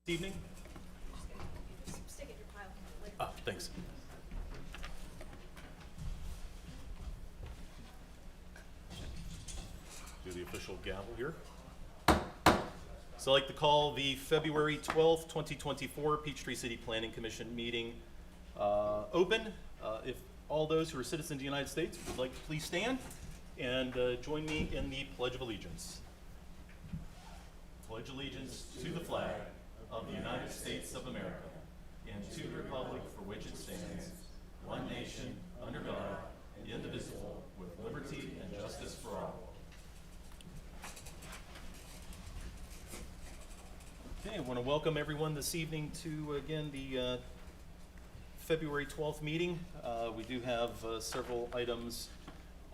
Evening. Stick it in your pile later. Ah, thanks. Do the official gavel here. So I'd like to call the February 12th, 2024 Peachtree City Planning Commission meeting open. If all those who are citizens of the United States would like to please stand and join me in the Pledge of Allegiance. Pledge allegiance to the flag of the United States of America and to the republic for which it stands, one nation, under God, indivisible, with liberty and justice for all. Okay, I want to welcome everyone this evening to, again, the February 12th meeting. We do have several items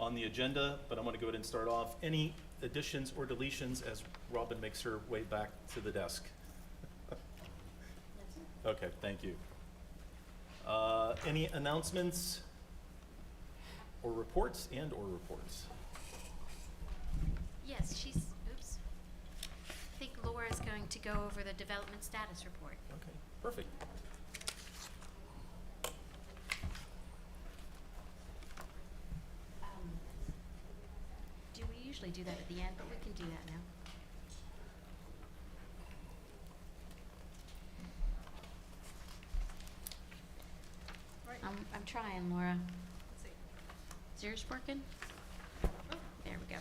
on the agenda, but I'm going to go ahead and start off. Any additions or deletions as Robin makes her way back to the desk? Okay, thank you. Any announcements or reports or reports? Yes, oops. I think Laura is going to go over the development status report. Okay, perfect. Do we usually do that at the end, but we can do that now. Right. I'm trying, Laura. Let's see. Is yours working? Oh, There we go.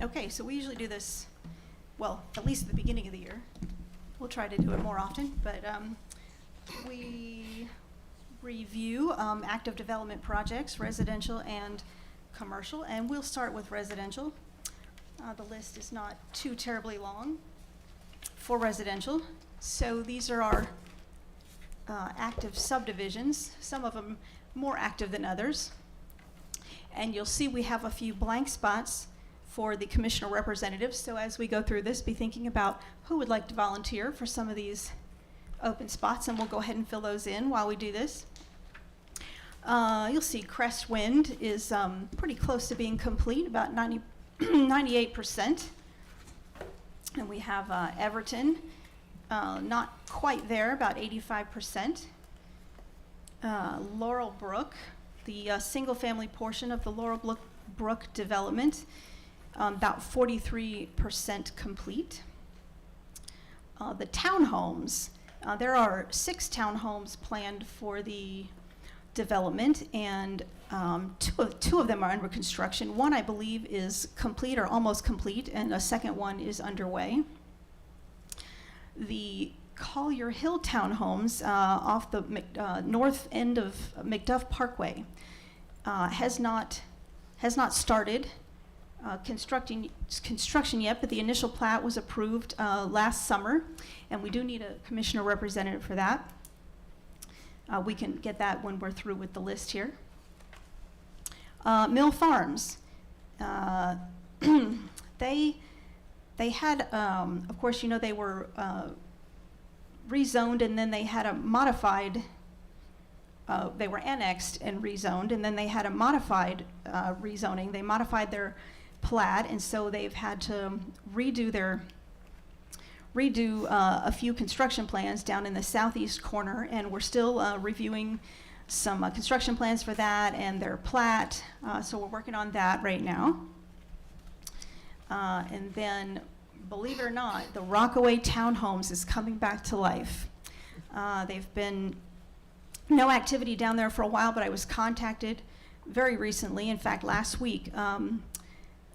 okay, so we usually do this, well, at least at the beginning of the year. We'll try to do it more often, but we review active development projects, residential and commercial, and we'll start with residential. The list is not too terribly long for residential. So these are our active subdivisions, some of them more active than others. And you'll see we have a few blank spots for the commissioner representatives. So as we go through this, be thinking about who would like to volunteer for some of these open spots, and we'll go ahead and fill those in while we do this. You'll see Crestwind is pretty close to being complete, about 98%. And we have Everton, not quite there, about 85%. Laurel Brook, the single-family portion of the Laurel Brook development, about 43% complete. The townhomes, there are 6 townhomes planned for the development, and two of them are under construction. One, I believe, is complete or almost complete, and a second one is underway. The Collier Hill townhomes off the north end of McDuff Parkway has not started construction yet, but the initial plat was approved last summer, and we do need a commissioner representative for that. We can get that when we're through with the list here. Mill Farms, they had, of course, you know, they were rezoned, and then they had a modified, they were annexed and rezoned, and then they had a modified rezoning. They modified their plat, and so they've had to redo a few construction plans down in the southeast corner, and we're still reviewing some construction plans for that and their plat, so we're working on that right now. And then, believe it or not, the Rockaway Townhomes is coming back to life. They've been no activity down there for a while, but I was contacted very recently, in fact last week,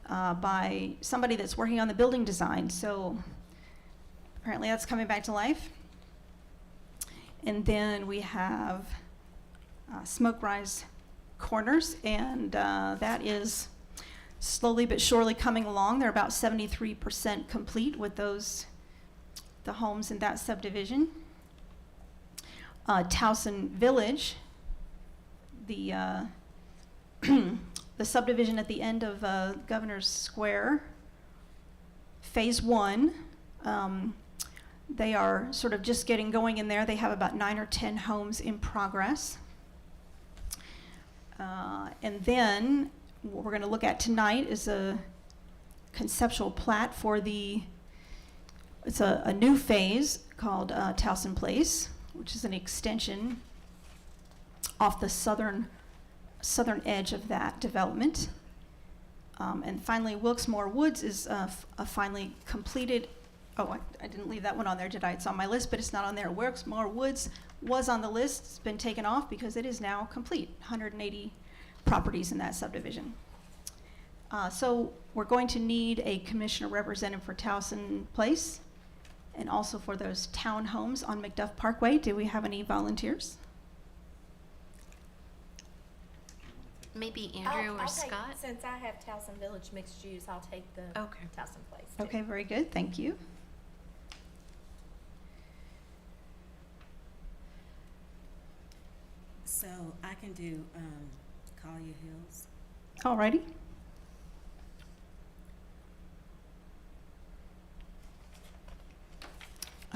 by somebody that's working on the building design. So apparently that's coming back to life. And then we have Smoke Rise Corners, and that is slowly but surely coming along. They're about 73% complete with the homes in that subdivision. Towson Village, the the subdivision at the end of Governor's Square, Phase 1. They are sort of just getting going in there. They have about 9 or 10 homes in progress. And then what we're going to look at tonight is a conceptual plat for it's a new phase called Towson Place, which is an extension off the southern edge of that development. And finally, Wilkesmore Woods is a finally completed. Oh, I didn't leave that one on there, did I? It's on my list, but it's not on there. Wilkesmore Woods was on the list. It's been taken off because it is now complete. 180 properties in that subdivision. So we're going to need a commissioner representative for Towson Place and also for those townhomes on McDuff Parkway. Do we have any volunteers? Maybe Andrew or Scott? Since I have Towson Village mixed use, I'll take the Okay. Towson Place. too. Okay, very good. Thank you. So I can do Collier Hills. Alrighty.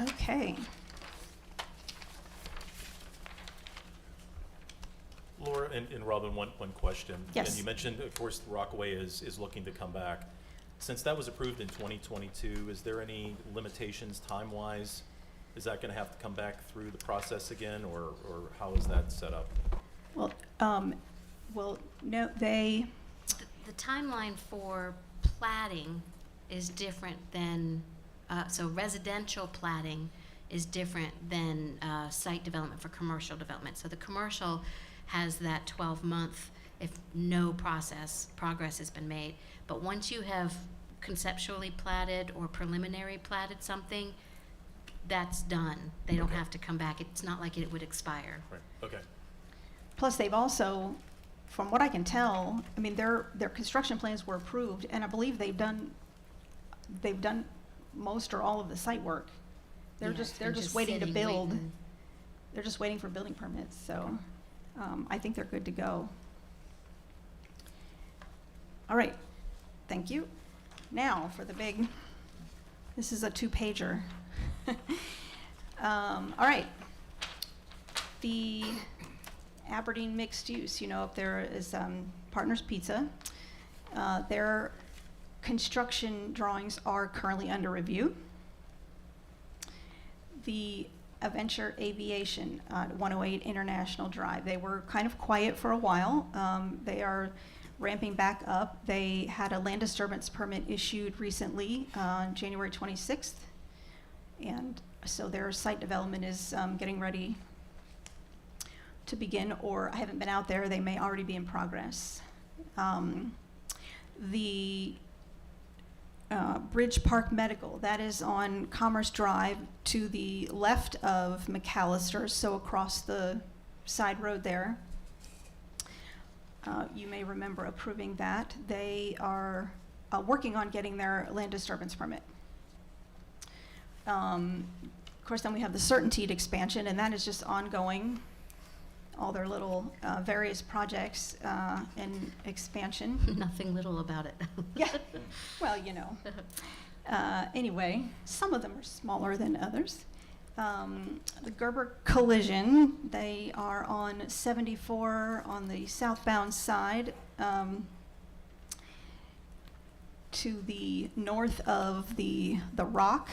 Okay. Laura and Robin, one question. Yes. And you mentioned, of course, Rockaway is looking to come back. Since that was approved in 2022, is there any limitations time-wise? Is that going to have to come back through the process again, or how is that set up? Well, no, The timeline for platting is different than, so residential platting is different than site development for commercial development. So the commercial has that 12-month if no progress has been made. But once you have conceptually platted or preliminary platted something, that's done. They don't Okay. have to come back. It's not like it would expire. Right, okay. plus they've also, from what I can tell, I mean, their construction plans were approved, and I believe they've done most or all of the site work. They're Yeah, just it's been waiting to sitting, build. waiting. They're just waiting for building permits, so I think they're good to go. All right, thank you. Now for the big, this is a 2-pager. All right. The Aberdeen mixed use, you know, if there is Partners Pizza, their construction drawings are currently under review. The Adventure Aviation, 108 International Drive, they were kind of quiet for a while. They are ramping back up. They had a land disturbance permit issued recently, January 26th. And so their site development is getting ready to begin, or I haven't been out there, they may already be in progress. The Bridge Park Medical, that is on Commerce Drive to the left of McAllister, so across the side road there. You may remember approving that. They are working on getting their land disturbance permit. Of course, then we have the Certainteed expansion, and that is just ongoing. All their little various projects and expansion. Nothing little about it. Yeah, well, you know. Anyway, some of them are smaller than others. The Gerber Collision, they are on 74 on the southbound side, to the north of the Rock,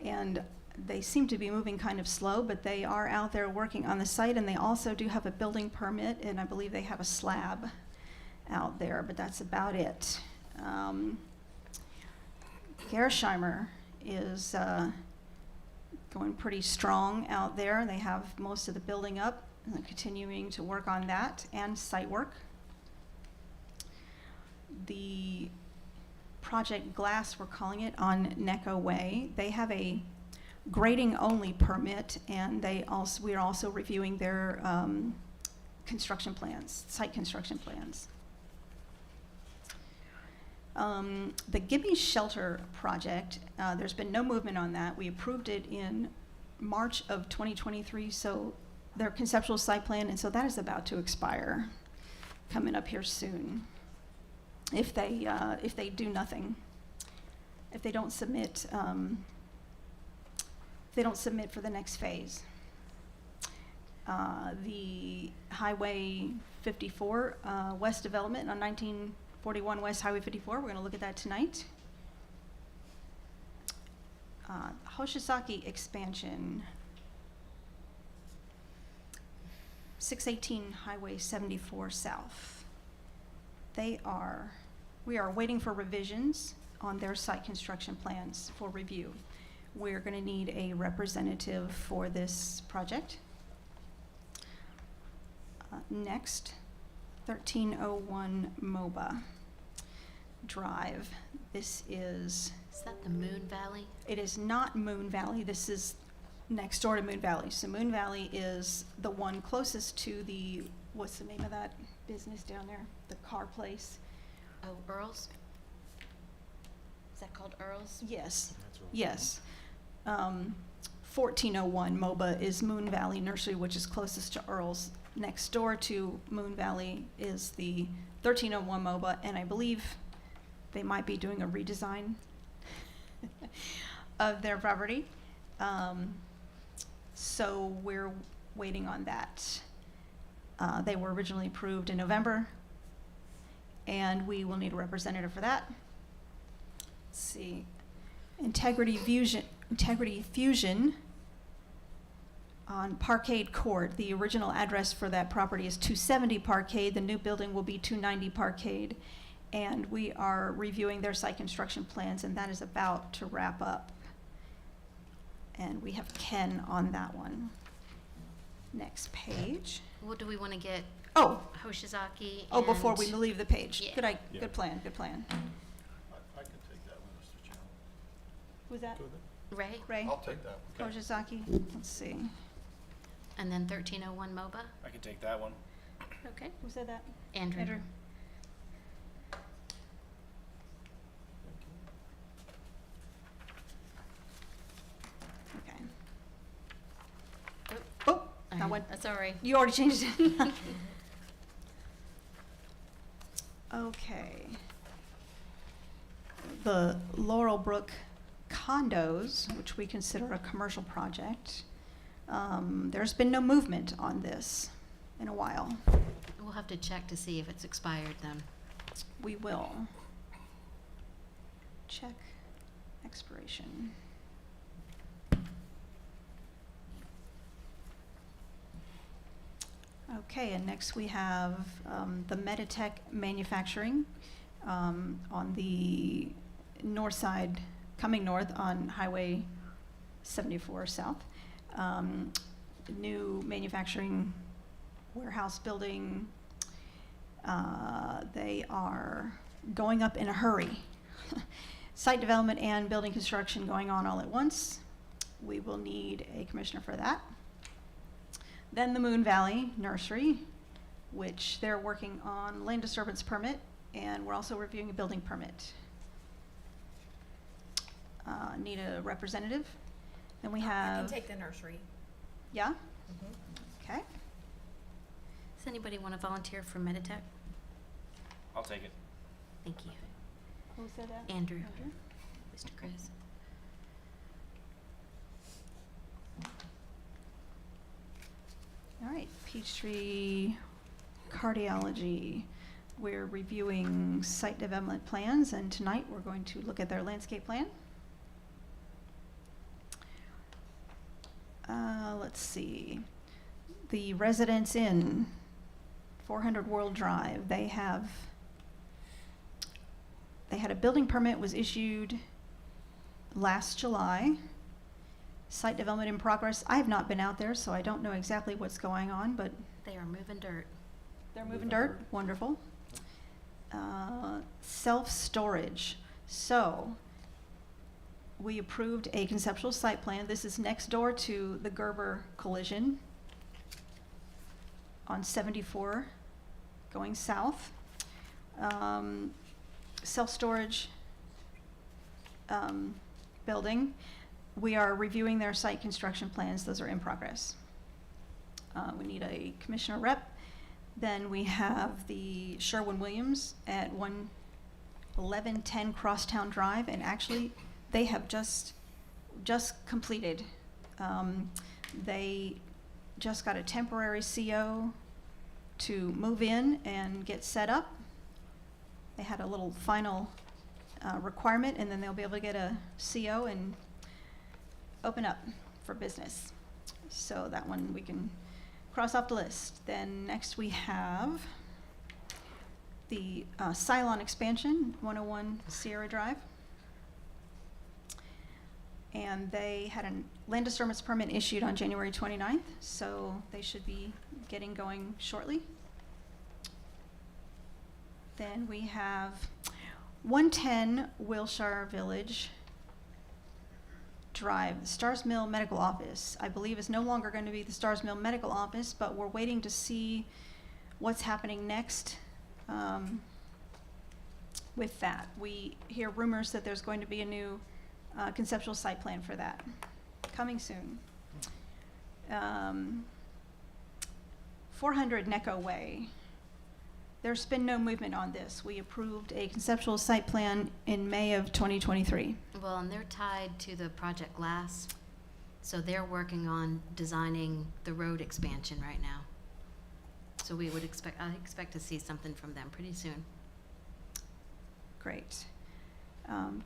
and they seem to be moving kind of slow, but they are out there working on the site, and they also do have a building permit, and I believe they have a slab out there, but that's about it. Gersheimer is going pretty strong out there. They have most of the building up, and they're continuing to work on that and site work. The Project Glass, we're calling it, on Necco Way, they have a grading only permit, and we are also reviewing their construction plans, site construction plans. The Gimme Shelter project, there's been no movement on that. We approved it in March of 2023, so their conceptual site plan, and so that is about to expire, coming up here soon. If they do nothing, if they don't submit, for the next phase. The Highway 54 West Development on 1941 West Highway 54, we're going to look at that tonight. Hoshizaki expansion, 618 Highway 74 South. We are waiting for revisions on their site construction plans for review. We're going to need a representative for this project. Next, 1301 MOBA Drive. This is, Is that the Moon Valley? it is not Moon Valley. This is next door to Moon Valley. So Moon Valley is the one closest to the, what's the name of that business down there? The car place? Oh, Earl's? Is that called Earl's? Yes, yes. 1401 MOBA is Moon Valley Nursery, which is closest to Earl's. Next door to Moon Valley is the 1301 MOBA, and I believe they might be doing a redesign of their property. So we're waiting on that. They were originally approved in November, and we will need a representative for that. Let's see. Integrity Fusion on Parkade Court. The original address for that property is 270 Parkade. The new building will be 290 Parkade. And we are reviewing their site construction plans, and that is about to wrap up. And we have Ken on that one. Next page. What do we want to get? Oh, Hoshizaki before and- we leave the page. Yeah. Good Yeah. plan. I can take that one, Mr. Chairman. Who's that? Go ahead. Ray? Ray? I'll take that one. Hoshizaki? Let's see. And then 1301 MOBA? I can take that one. Okay. Who said that? Andrew. Andrew. Okay. Oh, that one. Sorry. You already changed it. Okay. The Laurelbrook condos, which we consider a commercial project, there's been no movement on this in a while. We'll have to check to see if it's expired then. We will check expiration. Okay, and next we have the Meditech Manufacturing on the north side, coming north on Highway 74 South. New manufacturing warehouse building. They are going up in a hurry. Site development and building construction going on all at once. We will need a commissioner for that. Then the Moon Valley Nursery, which they're working on land disturbance permit, and we're also reviewing a building permit. Need a representative. Then we I have, can take the nursery. yeah, Mhm. okay. Does anybody want to volunteer for Meditech? I'll take it. Thank you. Who said that? Andrew. Mr. Chris. All right, Peachtree Cardiology. We're reviewing site development plans, and tonight we're going to look at their landscape plan. Let's see. The Residence Inn, 400 World Drive. They had a building permit was issued last July. Site development in progress. I have not been out there, so I don't know exactly what's going on, but They are moving dirt. they're moving Moving dirt. dirt. Wonderful. Self-storage. So, we approved a conceptual site plan. This is next door to the Gerber collision on 74 going south. Self-storage building. We are reviewing their site construction plans. Those are in progress. We need a commissioner rep. Then we have the Sherwin-Williams at 1110 Crosstown Drive, and actually, they have just completed. They just got a temporary CO to move in and get set up. They had a little final requirement, and then they'll be able to get a CO and open up for business. So that one we can cross off the list. Then next we have the Cylon expansion, 101 Sierra Drive. And they had a land disturbance permit issued on January 29th, so they should be getting going shortly. Then we have 110 Wilshire Village Drive, the Stars Mill Medical Office. I believe is no longer going to be the Stars Mill Medical Office, but we're waiting to see what's happening next with that. We hear rumors that there's going to be a new conceptual site plan for that coming soon. 400 Necco Way. There's been no movement on this. We approved a conceptual site plan in May of 2023. Well, and they're tied to the Project Glass, so they're working on designing the road expansion right now. So I expect to see something from them pretty soon. Great.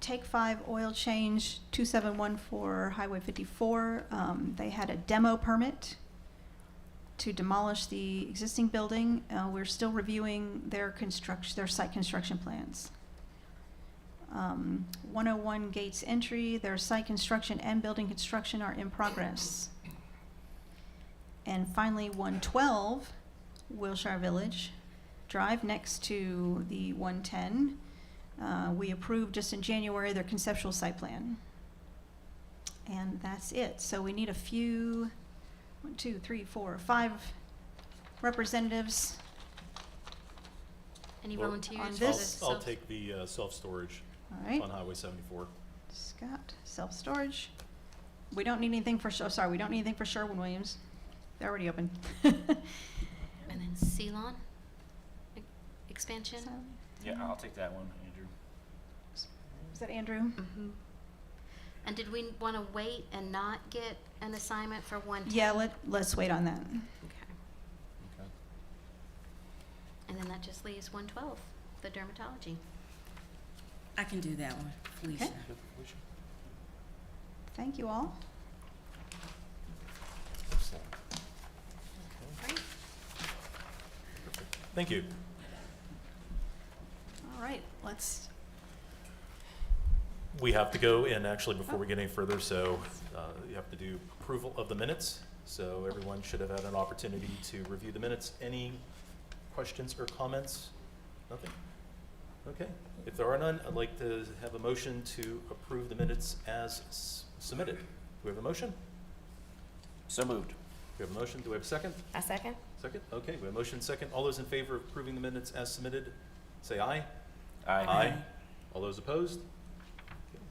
Take 5 oil change 2714 Highway 54. They had a demo permit to demolish the existing building. We're still reviewing their site construction plans. 101 Gates Entry, their site construction and building construction are in progress. And finally, 112 Wilshire Village Drive next to the 110. We approved just in January their conceptual site plan. And that's it. So we need a few, 1, 2, 3, 4, 5 representatives. Any Or- volunteers on for this? I'll take the self-storage All right, on Highway 74. Scott, self-storage. We don't need anything for, we don't need anything for Sherwin-Williams. They're already open. And then Ceylon expansion. Yeah, I'll take that one, Andrew. Is that Andrew? Mm-hmm. And did we want to wait and not get an assignment for 110? Yeah, let's wait on that. Okay. Okay. And then that just leaves 112, the dermatology. I can do that one, Felicia. Okay. Thank you all. Excellent. Great. Thank you. All right, We have to go, and actually, before we get any further, so you have to do approval of the minutes. So everyone should have had an opportunity to review the minutes. Any questions or comments? Nothing? Okay. If there are none, I'd like to have a motion to approve the minutes as submitted. Do we have a motion? So moved. We have a motion. Do we have a second? A second? Second? Okay, we have a motion second. All those in favor of approving the minutes as submitted, say aye. Aye. All those opposed? Okay.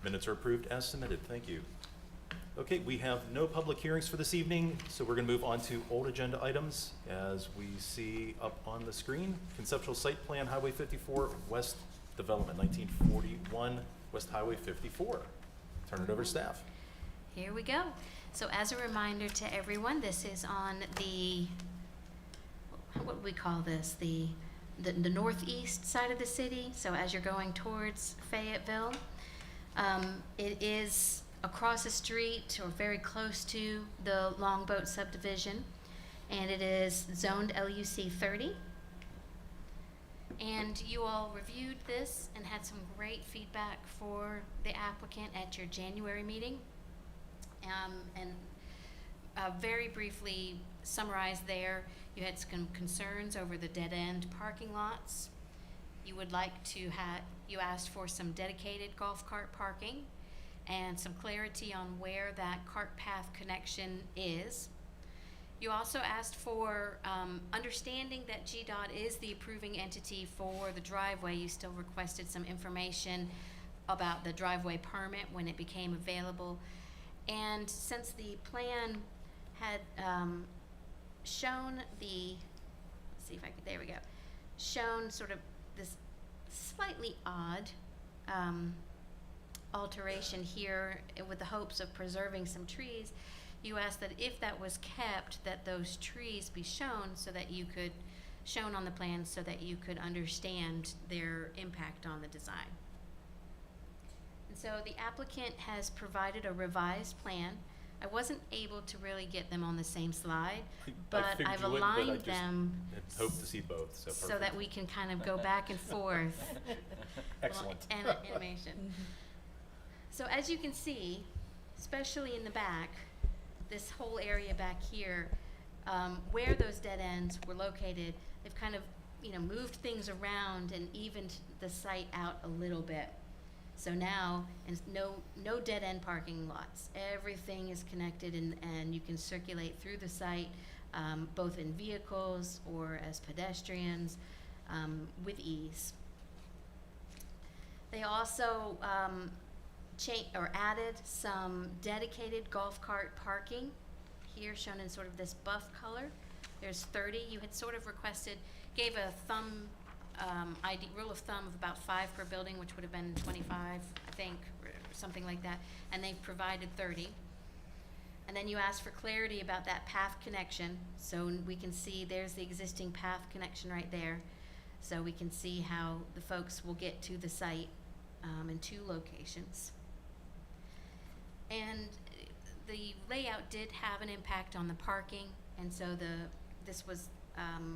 Minutes are approved as submitted. Thank you. Okay, we have no public hearings for this evening, so we're going to move on to old agenda items. As we see up on the screen, conceptual site plan, Highway 54, West Development, 1941, West Highway 54. Turn it over to staff. Here we go. So as a reminder to everyone, this is on the, what would we call this? The northeast side of the city. So as you're going towards Fayetteville, it is across the street or very close to the Longboat subdivision, and it is zoned LUC 30. And you all reviewed this and had some great feedback for the applicant at your January meeting. And very briefly summarized there, you had some concerns over the dead-end parking lots. You would like to you asked for some dedicated golf cart parking and some clarity on where that cart path connection is. You also asked for understanding that GDOT is the approving entity for the driveway. You still requested some information about the driveway permit when it became available. And since the plan had shown shown sort of this slightly odd alteration here with the hopes of preserving some trees, you asked that if that was kept, that those trees be shown shown on the plan so that you could understand their impact on the design. And so the applicant has provided a revised plan. I wasn't able to really get them on the same slide, I but figured I've you wouldn't, but I aligned just them had hoped to see both, so so perfect. that we can kind of go back and forth. Excellent. And animation. So as you can see, especially in the back, this whole area back here, where those dead ends were located, they've kind of, moved things around and evened the site out a little bit. So now, and no dead end parking lots. Everything is connected and you can circulate through the site, both in vehicles or as pedestrians, with ease. They also added some dedicated golf cart parking, here shown in sort of this buff color. There's 30. You had sort of gave a rule of thumb of about 5 per building, which would have been 25, I think, or something like that. And they've provided 30. And then you asked for clarity about that path connection. So we can see there's the existing path connection right there. So we can see how the folks will get to the site in 2 locations. And the layout did have an impact on the parking, and so this was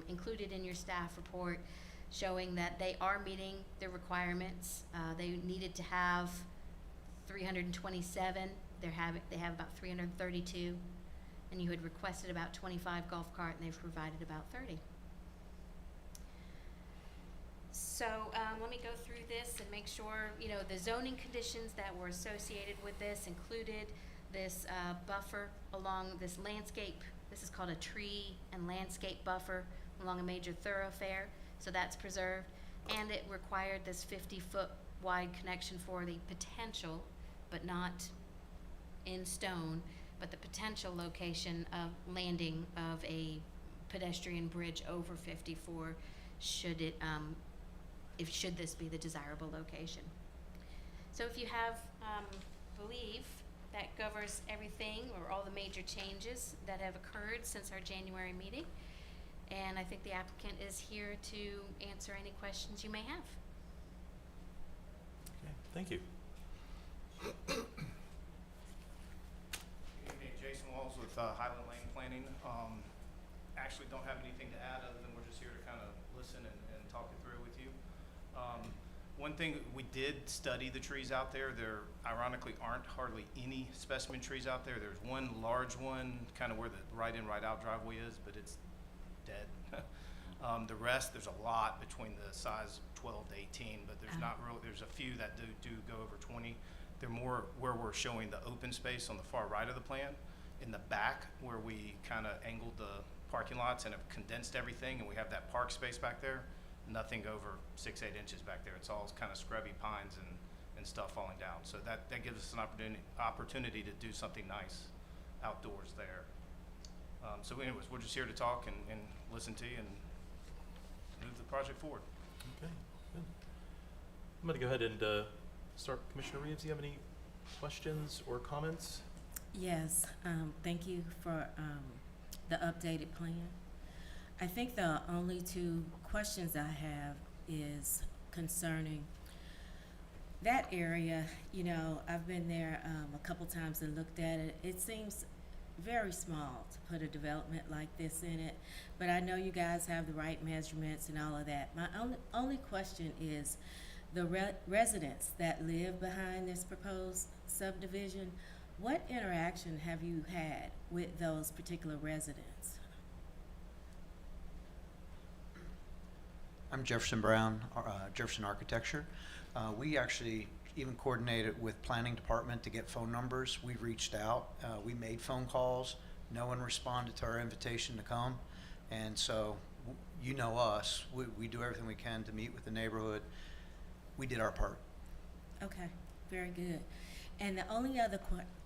included in your staff report, showing that they are meeting the requirements. They needed to have 327. They have about 332, and you had requested about 25 golf cart, and they've provided about 30. So let me go through this and make sure, the zoning conditions that were associated with this included this buffer along this landscape. This is called a tree and landscape buffer along a major thoroughfare. So that's preserved. And it required this 50-foot wide connection for the potential, but not in stone, but the potential location of landing of a pedestrian bridge over 54 should this be the desirable location. So if you have, believe that covers everything or all the major changes that have occurred since our January meeting. And I think the applicant is here to answer any questions you may have. Okay, thank you. Good evening, Jason Walls with Highland Lane Planning. Actually don't have anything to add other than we're just here to kind of listen and talk it through with you. One thing, we did study the trees out there. There ironically aren't hardly any specimen trees out there. There's one large one kind of where the right in, right out driveway is, but it's dead. The rest, there's a lot between the size 12 to 18, but there's not real, there's a few that do go over 20. They're more where we're showing the open space on the far right of the plan. In the back where we kind of angled the parking lots and have condensed everything, and we have that park space back there, nothing over 6-8 inches back there. It's all kind of scrubby pines and stuff falling down. So that gives us an opportunity to do something nice outdoors there. So anyways, we're just here to talk and listen to you and move the project forward. Okay, good. I'm going to go ahead and start. Commissioner Reeves, do you have any questions or comments? Yes, thank you for the updated plan. I think the only 2 questions I have is concerning that area. I've been there a couple times and looked at it. It seems very small to put a development like this in it, but I know you guys have the right measurements and all of that. My only question is the residents that live behind this proposed subdivision. What interaction have you had with those particular residents? I'm Jefferson Brown, Jefferson Architecture. We actually even coordinated with planning department to get phone numbers. We reached out, we made phone calls. No one responded to our invitation to come. And so, you know us, we do everything we can to meet with the neighborhood. We did our part. Okay, very good. And the only other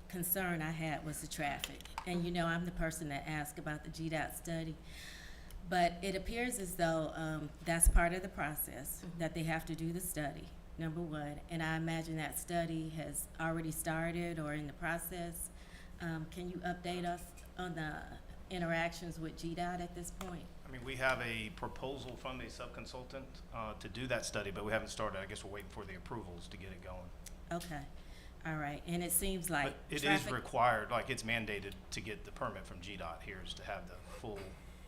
concern I had was the traffic. And I'm the person that asked about the GDOT study. But it appears as though that's part of the process, that they have to do the study, number one. And I imagine that study has already started or in the process. Can you update us on the interactions with GDOT at this point? I mean, we have a proposal from a subconsultant to do that study, but we haven't started. I guess we're waiting for the approvals to get it going. Okay, all right, and it seems like But it is traffic. required, like it's mandated to get the permit from GDOT here is to have the full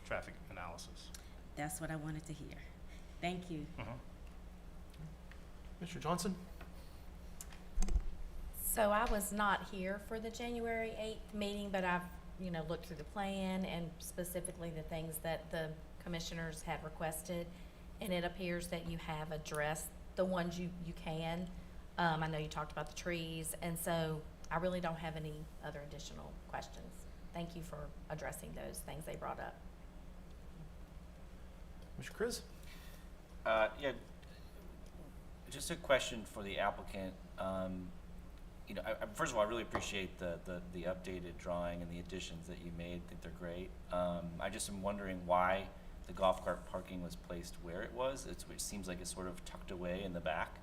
traffic analysis. That's what I wanted to hear. Thank you. Mr. Johnson? So I was not here for the January 8th meeting, but I've, looked through the plan and specifically the things that the commissioners had requested. And it appears that you have addressed the ones you can. I know you talked about the trees, and so I really don't have any other additional questions. Thank you for addressing those things they brought up. Mr. Chris? Yeah, just a question for the applicant. First of all, I really appreciate the updated drawing and the additions that you made. I think they're great. I just am wondering why the golf cart parking was placed where it was. It seems like it's sort of tucked away in the back.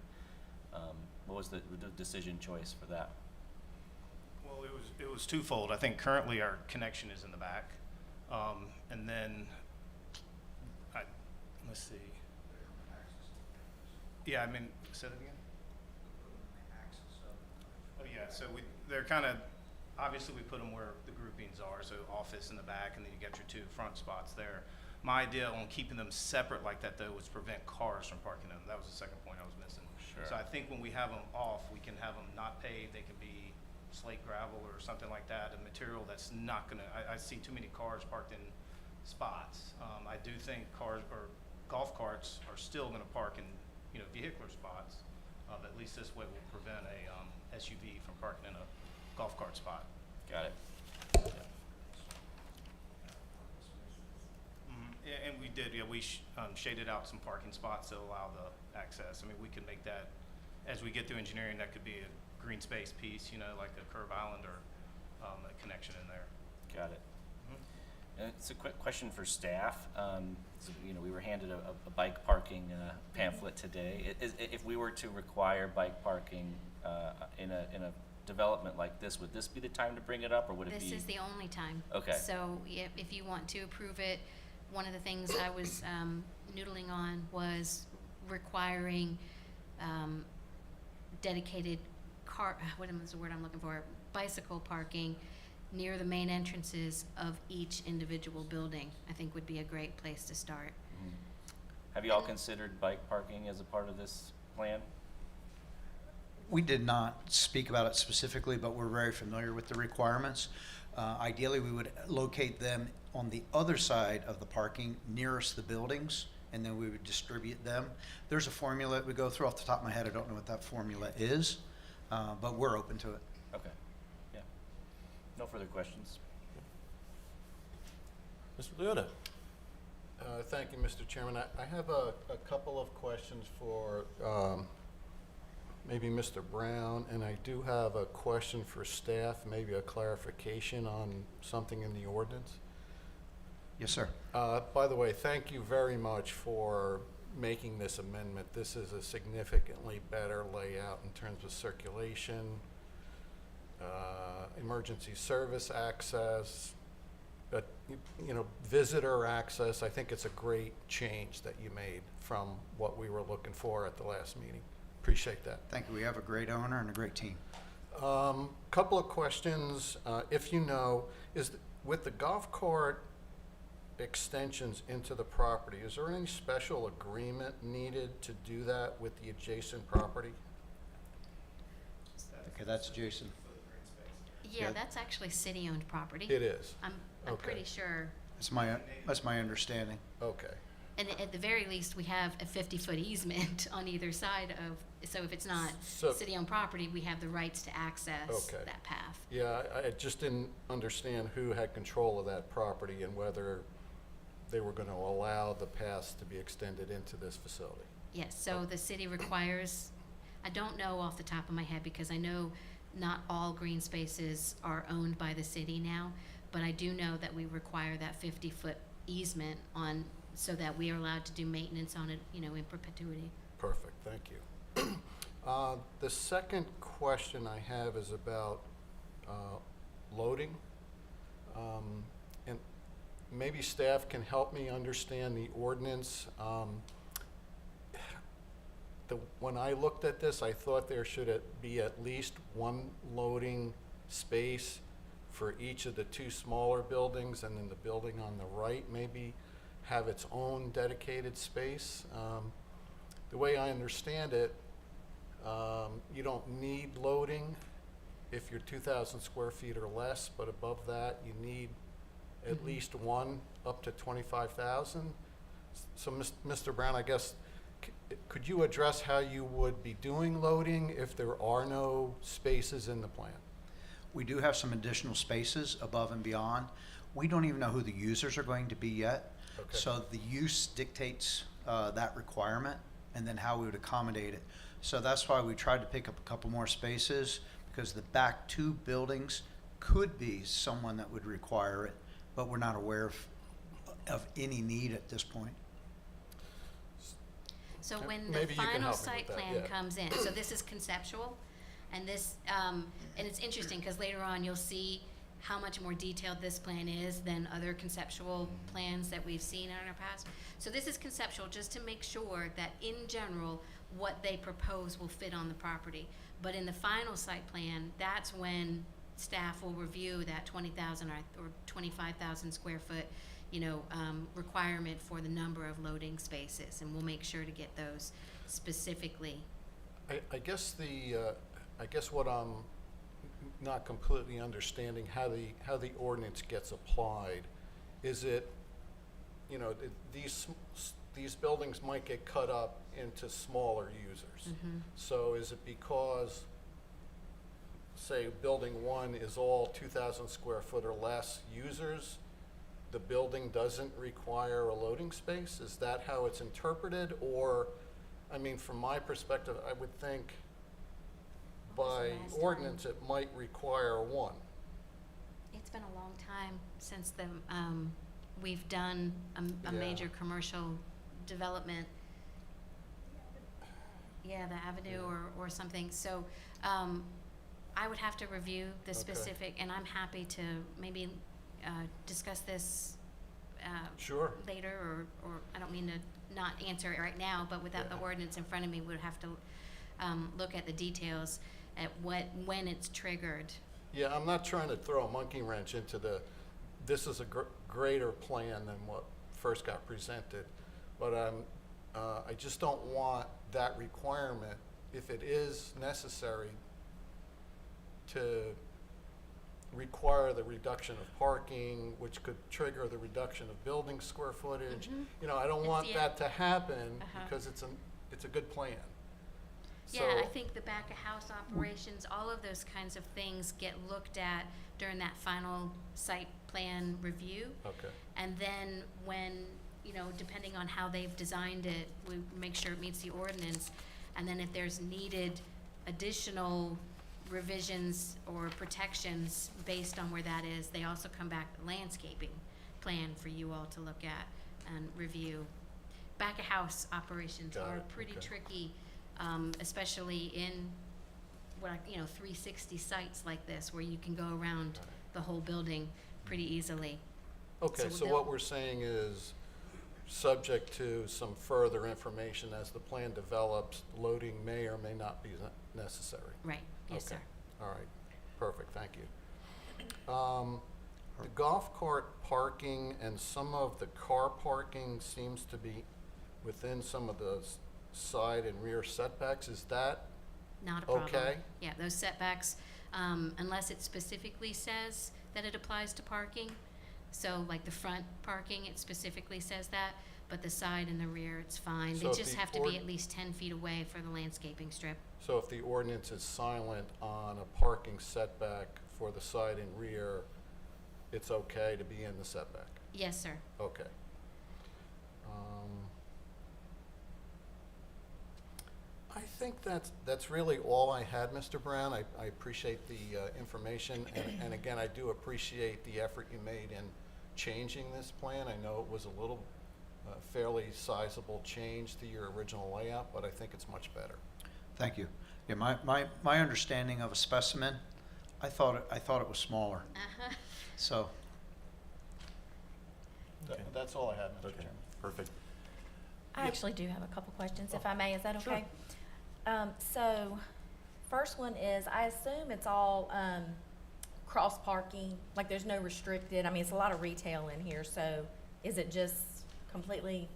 What was the decision choice for that? Well, it was twofold. I think currently our connection is in the back. And then, let's see. Yeah, I mean, say that again? Oh, yeah, so they're kind of, obviously we put them where the groupings are, so office in the back, and then you got your two front spots there. My idea on keeping them separate like that, though, was prevent cars from parking them. That was the second point I was missing. Sure. So I think when we have them off, we can have them not paved, they can be slate gravel or something like that, a material that's not gonna, I see too many cars parked in spots. I do think cars or golf carts are still gonna park in, vehicular spots. But at least this way will prevent a SUV from parking in a golf cart spot. Got it. Yeah, and we did, we shaded out some parking spots to allow the access. I mean, we could make that, as we get through engineering, that could be a green space piece, like a curb island or a connection in there. Got it. And it's a quick question for staff. We were handed a bike parking pamphlet today. If we were to require bike parking in a development like this, would this be the time to bring it up, or would it be? This is the only time. Okay. So if you want to approve it, one of the things I was noodling on was requiring dedicated what is the word I'm looking for? Bicycle parking near the main entrances of each individual building. I think would be a great place to start. Mhm. Have you all considered bike parking as a part of this plan? We did not speak about it specifically, but we're very familiar with the requirements. Ideally, we would locate them on the other side of the parking nearest the buildings, and then we would distribute them. There's a formula that we go through. Off the top of my head, I don't know what that formula is, but we're open to it. Okay. Yeah. No further questions. Mr. Leota? Thank you, Mr. Chairman. I have a couple of questions for maybe Mr. Brown, and I do have a question for staff, maybe a clarification on something in the ordinance. Yes, sir. By the way, thank you very much for making this amendment. This is a significantly better layout in terms of circulation, emergency service access, but visitor access. I think it's a great change that you made from what we were looking for at the last meeting. Appreciate that. Thank you. We have a great owner and a great team. Couple of questions. If you know, with the golf cart extensions into the property, is there any special agreement needed to do that with the adjacent property? Okay, that's Jason. Yeah, Yeah. that's actually city-owned property. It is. I'm Okay. pretty sure. That's my understanding. Okay. And at the very least, we have a 50-foot easement on either side of, so if it's not So- city-owned property, we have the rights to access Okay. that path. Yeah, I just didn't understand who had control of that property and whether they were going to allow the paths to be extended into this facility. Yes, so the city requires, I don't know off the top of my head because I know not all green spaces are owned by the city now, but I do know that we require that 50-foot easement on, so that we are allowed to do maintenance on it, in perpetuity. Perfect, thank you. The second question I have is about loading. And maybe staff can help me understand the ordinance. when I looked at this, I thought there should be at least one loading space for each of the two smaller buildings, and then the building on the right maybe have its own dedicated space. The way I understand it, you don't need loading if you're 2,000 square feet or less, but above that, you need at least one up to 25,000. So, Mr. Brown, I guess, could you address how you would be doing loading if there are no spaces in the plan? We do have some additional spaces above and beyond. We don't even know who the users are going to be yet. Okay. So the use dictates that requirement and then how we would accommodate it. So that's why we tried to pick up a couple more spaces, because the back two buildings could be someone that would require it, but we're not aware of any need at this point. So when the Maybe you can final help me site with that, plan yeah. comes in, so this is conceptual, and this, and it's interesting, because later on you'll see how much more detailed this plan is than other conceptual plans that we've seen in our past. So this is conceptual, just to make sure that in general, what they propose will fit on the property. But in the final site plan, that's when staff will review that 20,000 or 25,000 square foot, requirement for the number of loading spaces, and we'll make sure to get those specifically. I guess what I'm not completely understanding how the ordinance gets applied. Is it, these buildings might get cut up into smaller users. Mhm. So is it because, say, building one is all 2,000 square foot or less users, the building doesn't require a loading space? Is that how it's interpreted? Or, I mean, from my perspective, I would think What was the by last time? ordinance, it might require one. It's been a long time since we've done a Yeah. major commercial development. Yeah, the Avenue or something. So, I would have to review the Okay. specific, and I'm happy to maybe discuss this Sure. later, or I don't mean to not answer it right now, but without the Yeah. ordinance in front of me, we'd have to look at the details at when it's triggered. Yeah, I'm not trying to throw a monkey wrench into this is a greater plan than what first got presented, but I just don't want that requirement, if it is necessary, to require the reduction of parking, which could trigger the reduction of building square footage. Mhm. I don't It's want the- that to happen Uh-huh. because it's a good plan. Yeah, I So- think the back of house operations, all of those kinds of things get looked at during that final site plan review. Okay. And then when, depending on how they've designed it, we make sure it meets the ordinance. And then if there's needed additional revisions or protections based on where that is, they also come back with a landscaping plan for you all to look at and review. Back of house operations Got are it, pretty okay. tricky, especially in 360 sites like this, where you can go around the whole building pretty easily. Okay, so they'll- what we're saying is, subject to some further information as the plan develops, loading may or may not be necessary. Right, yes, Okay. sir. All right, perfect, thank you. The golf cart parking and some of the car parking seems to be within some of the side and rear setbacks. Is that Not a problem. okay? Yeah, those setbacks, unless it specifically says that it applies to parking. So like the front parking, it specifically says that, but the side and the rear, it's fine. They So if just the have to be at least 10 feet away for the landscaping strip. So if the ordinance is silent on a parking setback for the side and rear, it's okay to be in the setback? Yes, sir. Okay. I think that's really all I had, Mr. Brown. I appreciate the information, and again, I do appreciate the effort you made in changing this plan. I know it was a little fairly sizable change to your original layout, but I think it's much better. Thank you. Yeah, my understanding of a specimen, I thought it was smaller. Uh-huh. So, Okay. That's all I had, Mr. Okay, Chairman. perfect. I actually do have a couple questions, if I may. Is that Sure. okay? So, first one is, I assume it's all, cross parking, like there's no restricted, I mean, it's a lot of retail in here, so is it just completely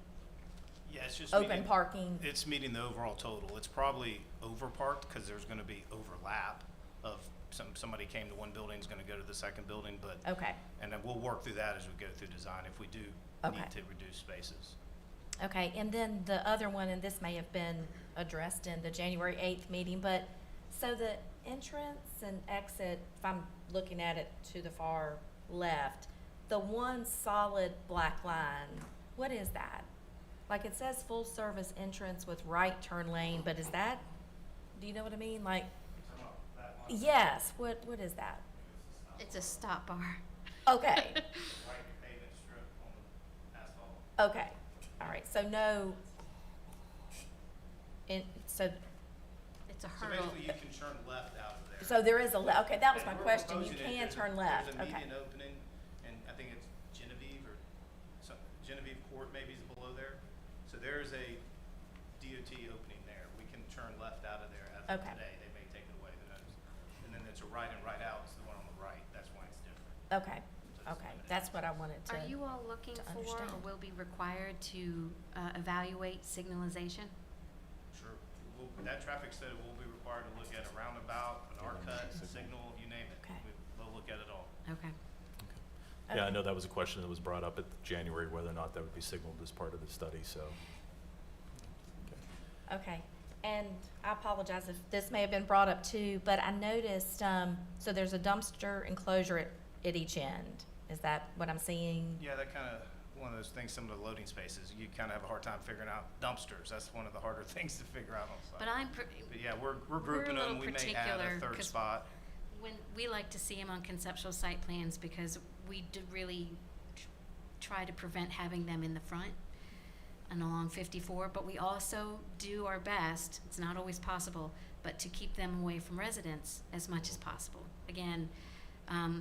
Yeah, it's just open meeting- parking? It's meeting the overall total. It's probably overparked because there's gonna be overlap of somebody came to one building, is gonna go to the second building, but, Okay, and then we'll work through that as we go through design if we do Okay. need to reduce spaces. okay, and then the other one, and this may have been addressed in the January 8th meeting, but, so the entrance and exit, if I'm looking at it to the far left, the one solid black line, what is that? Like, it says full-service entrance with right turn lane, but is that, do you know what I mean? Like, yes, what is that? It's a stop bar. Okay, Right pavement strip on the asphalt. okay, all right, so no, so It's a So hurdle. basically, you can turn left out of there. So there is okay, that was my And we're question, you proposing it. can There's a- turn left, There's a okay. median opening, and I think it's Genevieve or Genevieve Court maybe is below there. So there's a DOT opening there. We can turn left out of there as of Okay. today. They may take it away, who knows? And then it's a right and right out, it's the one on the right. That's why it's different. Okay, So it's okay, limited. that's what I wanted to. Are you all looking to for or understand. will be required to evaluate signalization? Sure. That traffic study will be required to look at a roundabout, an R-cut, signal, you name it. Okay. We'll look at it all. Okay. Yeah, I Okay. know that was a question that was brought up at January, whether or not that would be signaled as part of the study, so. Okay, and I apologize if this may have been brought up too, but I noticed, so there's a dumpster enclosure at each end. Is that what I'm seeing? Yeah, that kind of, one of those things, some of the loading spaces, you kind of have a hard time figuring out dumpsters. That's one of the harder things to figure out on site. But But yeah, we're We're a grouping little them. We may add particular a third 'cause spot. when we like to see them on conceptual site plans because we do really try to prevent having them in the front and along 54, but we also do our best, it's not always possible, but to keep them away from residents as much as possible. Again,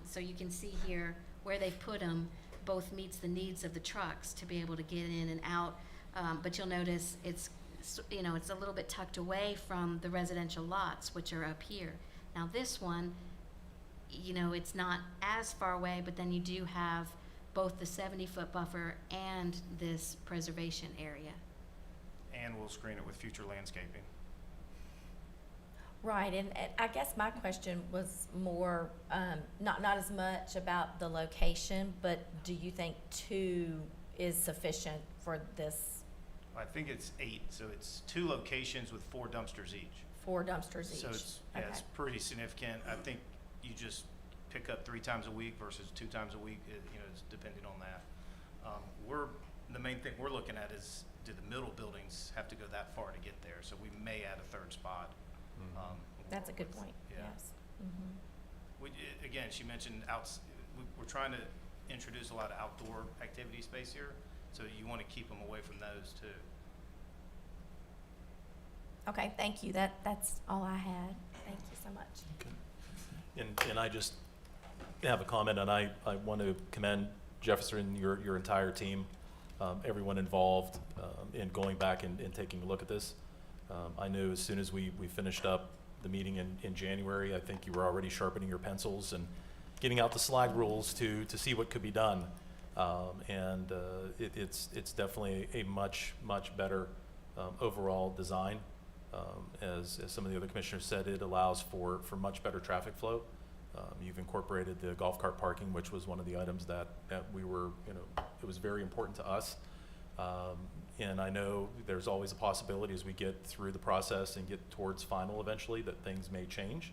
so you can see here where they've put them both meets the needs of the trucks to be able to get in and out, but you'll notice it's a little bit tucked away from the residential lots, which are up here. Now this one, it's not as far away, but then you do have both the 70-foot buffer and this preservation area. And we'll screen it with future landscaping. Right, and I guess my question was more, not as much about the location, but do you think 2 is sufficient for this I think it's 8, so it's 2 locations with 4 dumpsters each. 4 dumpsters each? So it's, yeah, it's Okay. pretty significant. I think you just pick up 3 times a week versus 2 times a week, it's depending on that. The main thing we're looking at is, do the middle buildings have to go that far to get there? So we may add a third spot. That's a good point, Yeah. yes. Mhm. Again, she mentioned we're trying to introduce a lot of outdoor activity space here, so you want to keep them away from those too. Okay, thank you, that's all I had, thank you so much. And I just have a comment, and I want to commend Jefferson, your entire team, everyone involved in going back and taking a look at this. I knew as soon as we finished up the meeting in January, I think you were already sharpening your pencils and getting out the slide rules to see what could be done. It's definitely a much better overall design. As some of the other commissioners said, it allows for much better traffic flow. You've incorporated the golf cart parking, which was one of the items that we were, it was very important to us. And I know there's always a possibility as we get through the process and get towards final eventually that things may change.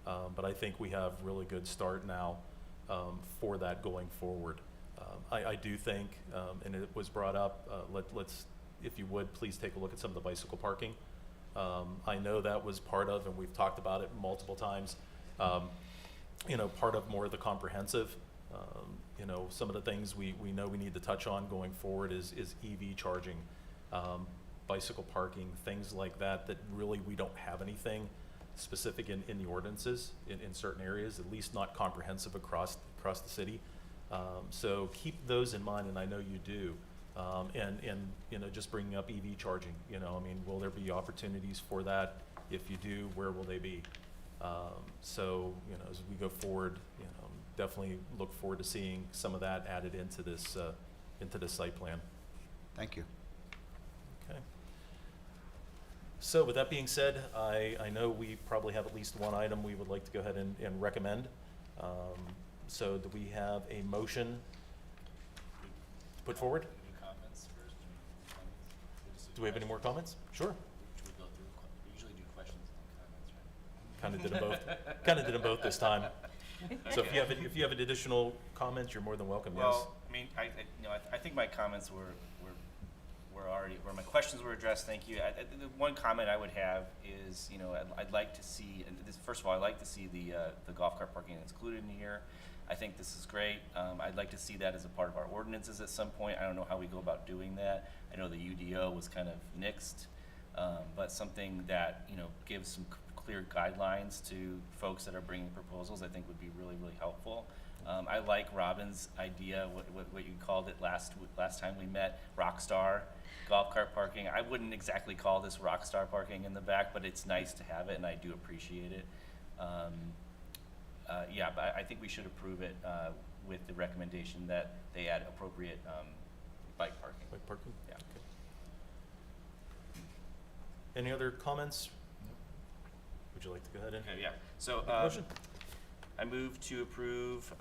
But I think we have really good start now for that going forward. I do think, and it was brought up, let's, if you would, please take a look at some of the bicycle parking. I know that was part of, and we've talked about it multiple times, part of more of the comprehensive. Some of the things we know we need to touch on going forward is EV charging, bicycle parking, things like that really we don't have anything specific in the ordinances in certain areas, at least not comprehensive across the city. So keep those in mind, and I know you do. And just bringing up EV charging, will there be opportunities for that If you do, where will they be? So, you know, as we go forward, you know, definitely look forward to seeing some of that added into this site plan. Thank you. Okay. So with that being said, I know we probably have at least one item we would like to go ahead and recommend. So do we have a motion to put forward? Any comments first? Any comments? Do we have any more comments? Sure. Should we go through, we usually do questions and comments, right? Kind of did them both. Kind of did them both this time. So if you have additional comments, you're more than welcome. Yes. Well, I mean, I think my comments were already, where my questions were addressed, thank you. The one comment I would have is, you know, I'd like to see, and this, first of all, I'd like to see the golf cart parking included in here. I think this is great. I'd like to see that as a part of our ordinances at some point. I don't know how we go about doing that. I know the UDO was kind of nixed, but something that, you know, gives some clear guidelines to folks that are bringing proposals, I think would be really, really helpful. I like Robin's idea, what you called it last time we met, Rockstar golf cart parking. I wouldn't exactly call this Rockstar parking in the back, but it's nice to have it, and I do appreciate it. Yeah, but I think we should approve it with the recommendation that they add appropriate bike parking. Bike parking? Yeah. Okay. Any other comments? Would you like to go ahead and Okay, yeah. So make a motion? I move to approve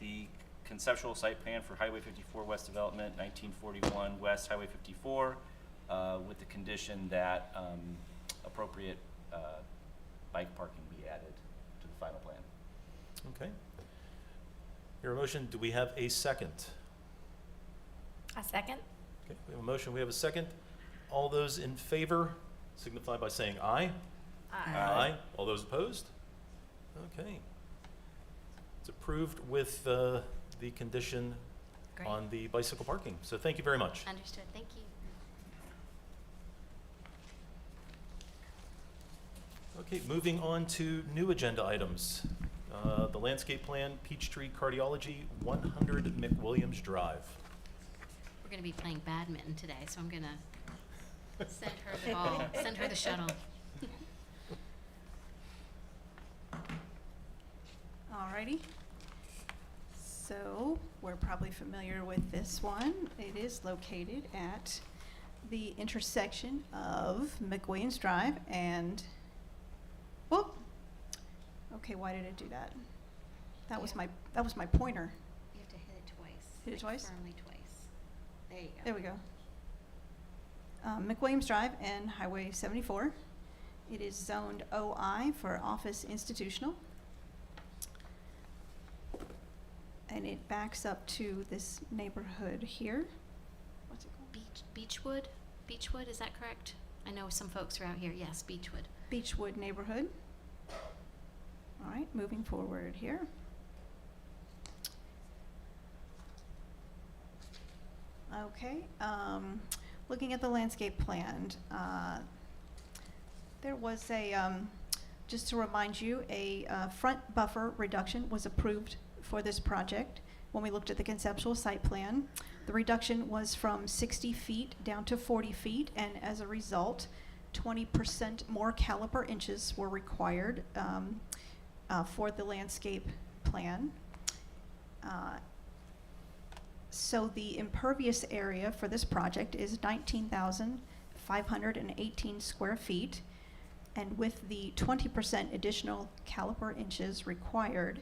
the conceptual site plan for Highway 54 West Development, 1941 West Highway 54, with the condition that appropriate bike parking be added to the final plan. Okay. Your motion, do we have a second? A second? Okay, we have a motion, we have a second. All those in favor signify by saying aye. Aye. All those opposed? Okay. It's approved with the condition Great. on the bicycle parking. So thank you very much. Understood, thank you. Okay, moving on to new agenda items. The landscape plan, Peachtree Cardiology, 100 McWilliams Drive. We're gonna be playing badminton today, so I'm gonna send her the ball, send her the shuttle. Alrighty. So, we're probably familiar with this one. It is located at the intersection of McWilliams Drive and, whoop. Okay, why did it do that? That was my pointer. You have to hit it twice. Hit it like twice? Firmly twice. There you go. There we go. McWilliams Drive and Highway 74. It is zoned OI for office institutional. And it backs up to this neighborhood here. What's it called? Beechwood? Beechwood, is that correct? I know some folks are out here. Yes, Beechwood. Beechwood neighborhood. All right, moving forward here. Okay, looking at the landscape plan, there was a, just to remind you, a front buffer reduction was approved for this project. When we looked at the conceptual site plan, the reduction was from 60 feet down to 40 feet, and as a result, 20% more caliper inches were required for the landscape plan. So the impervious area for this project is 19,518 square feet, and with the 20% additional caliper inches required,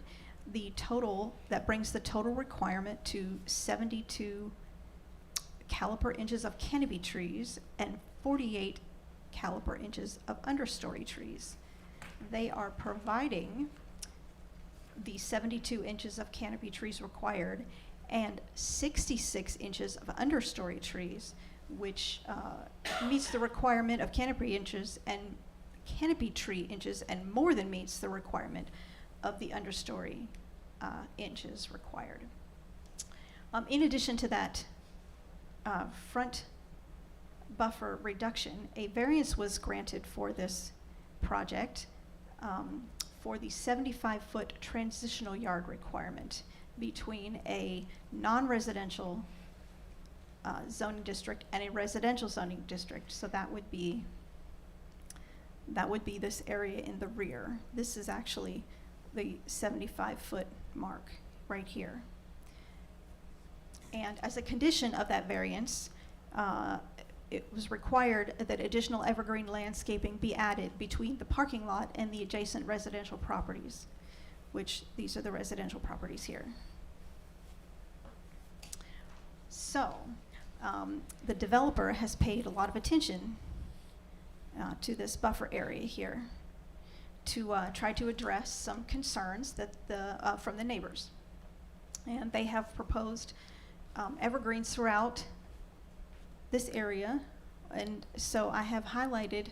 the total, that brings the total requirement to 72 caliper inches of canopy trees and 48 caliper inches of understory trees. They are providing the 72 inches of canopy trees required and 66 inches of understory trees, which meets the requirement of canopy inches and canopy tree inches and more than meets the requirement of the understory inches required. In addition to that front buffer reduction, a variance was granted for this project for the 75-foot transitional yard requirement between a non-residential zoning district and a residential zoning district. So that would be That would be this area in the rear. This is actually the 75-foot mark right here. And as a condition of that variance, it was required that additional evergreen landscaping be added between the parking lot and the adjacent residential properties, which these are the residential properties here. So, the developer has paid a lot of attention to this buffer area here to try to address some concerns that from the neighbors. And they have proposed evergreens throughout this area, and so I have highlighted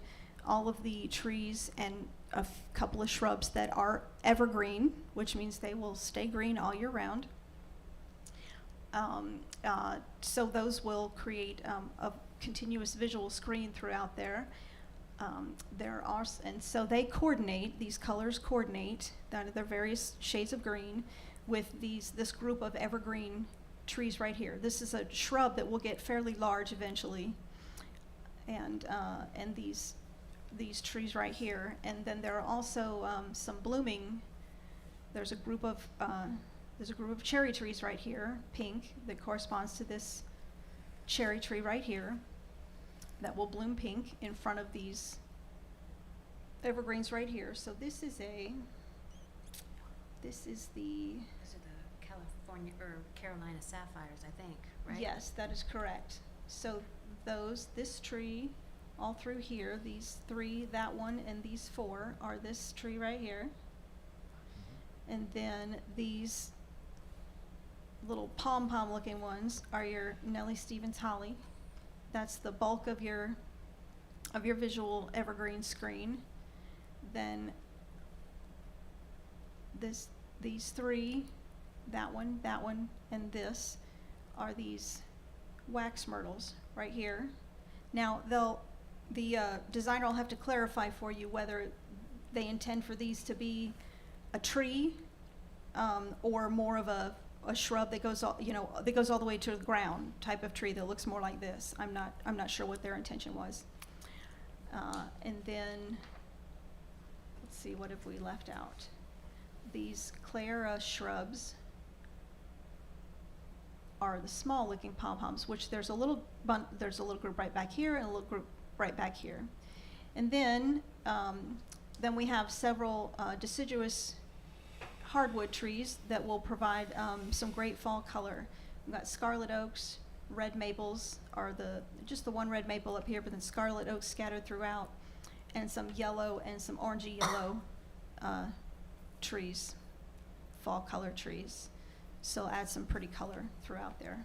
all of the trees and a couple of shrubs that are evergreen, which means they will stay green all year round. So those will create a continuous visual screen throughout there. And so they coordinate, these colors coordinate, their various shades of green with this group of evergreen trees right here. This is a shrub that will get fairly large eventually, and these trees right here. And then there are also some blooming. There's a group of cherry trees right here, pink, that corresponds to this cherry tree right here, that will bloom pink in front of these evergreens right here. So this is the Those are the California or Carolina sapphires, I think, right? Yes, that is correct. So this tree, all through here, these three, that one, and these four are this tree right here. And then these little pom-pom looking ones are your Nellie Stevens holly. That's the bulk of your visual evergreen screen. Then these three, that one, and this are these wax myrtles right here. Now the designer will have to clarify for you whether they intend for these to be a tree or more of a shrub that goes all the way to the ground type of tree that looks more like this. I'm not sure what their intention was. And then let's see, what have we left out? These Clara shrubs are the small looking pom-poms, which there's a little group right back here and a little group right back here. And then we have several deciduous hardwood trees that will provide some great fall color. We've got scarlet oaks, red maples are just the one red maple up here, but then scarlet oaks scattered throughout, and some yellow and some orangey yellow trees, fall color trees. So add some pretty color throughout there.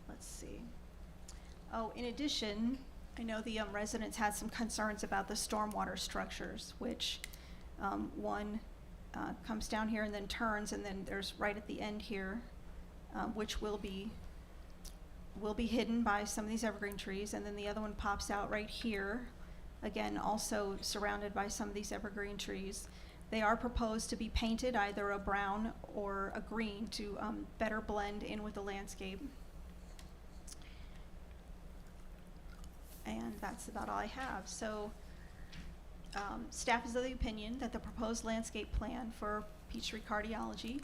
Let's see. Oh, in addition, I know the residents had some concerns about the stormwater structures, which one comes down here and then turns, and then there's right at the end here, which will be hidden by some of these evergreen trees, and then the other one pops out right here, again also surrounded by some of these evergreen trees. They are proposed to be painted either a brown or a green to better blend in with the landscape. And that's about all I have. So staff is of the opinion that the proposed landscape plan for Peachtree Cardiology